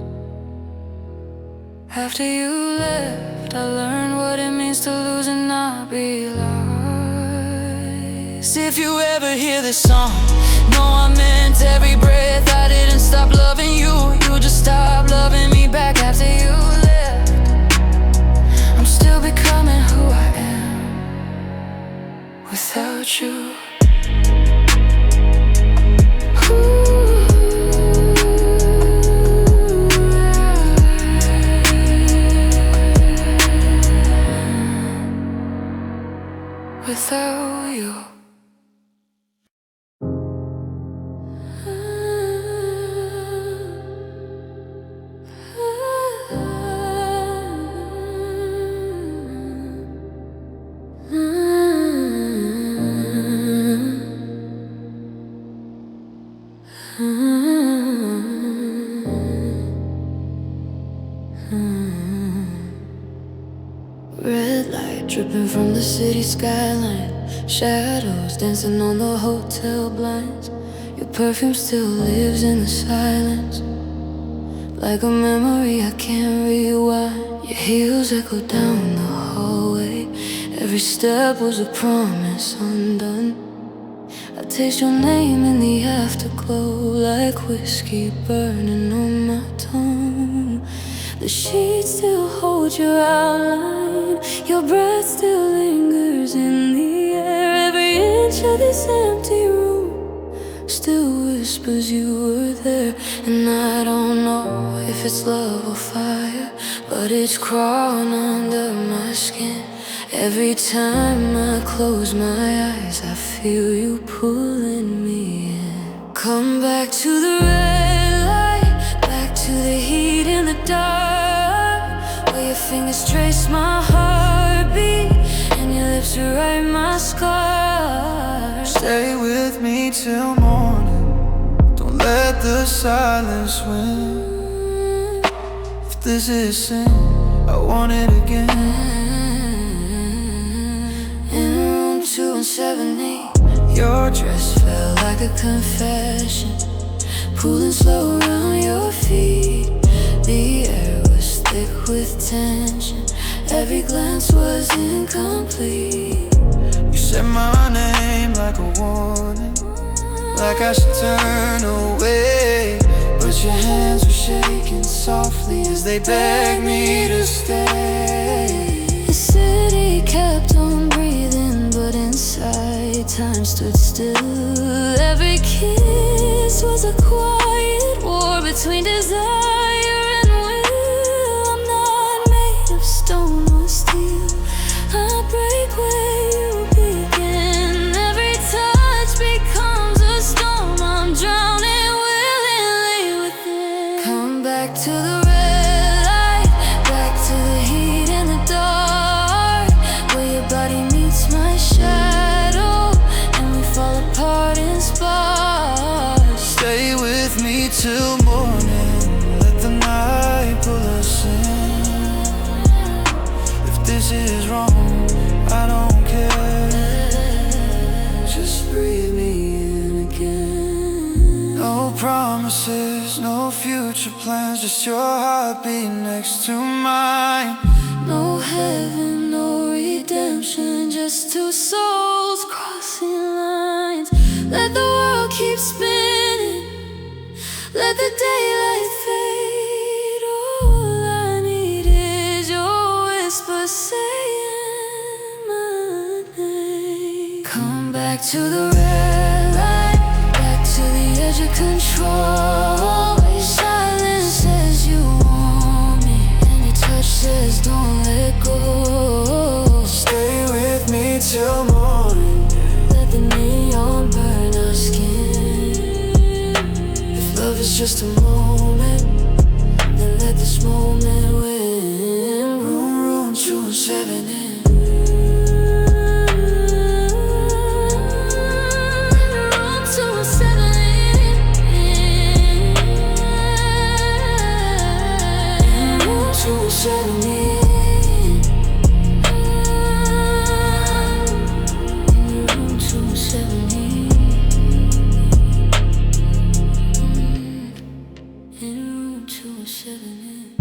After you left, I learned what it means to lose and not be lost. If you ever hear this song, know I meant every breath. I didn't stop loving you, you just stopped loving me back. After you left, I'm still becoming who I am without you. Without you. Red light dripping from the city skyline, shadows dancing on the hotel blinds. Your perfume still lives in the silence, like a memory I can't rewind. Your heels echo down the hallway, every step was a promise undone. I taste your name in the afterglow, like whiskey burning on my tongue. The sheets still hold your outline, your breath still lingers in the air. Every inch of this empty room still whispers you were there. And I don't know if it's love or fire, but it's crawling under my skin. Every time I close my eyes, I feel you pulling me in. Come back to the red light, back to the heat in the dark, where your fingers trace my heartbeat and your lips write my scars. Stay with me till morning, don't let the silence win. If this is sin, I want it again. In room 270, your dress felt like a confession, pulling slow around your feet. The air was thick with tension, every glance was incomplete. You said my name like a warning, like I should turn away, but your hands were shaking softly as they begged me to stay. The city kept on breathing, but inside time stood still. Every kiss was a quiet war between desire and will. I'm not made of stone or steel, I break where you begin. Every touch becomes a storm, I'm drowning willingly within. Come back to the red light, back to the heat in the dark, where your body meets my shadow and we fall apart in sparks. Stay with me till morning, let the night pull us in. If this is wrong, I don't care, just breathe me in again. No promises, no future plans, just your heartbeat next to mine. No heaven, no redemption, just two souls crossing lines. Let the world keep spinning, let the daylight fade. All I need is your whisper saying my name. Come back to the red light, back to the edge of control. Silence says you want me, and your touch says don't let go. Stay with me till morning, Let the neon burn our skin. If love is just a moment, then let this moment win. Room 270. Room 270. Room 270. Room 270. In room 270.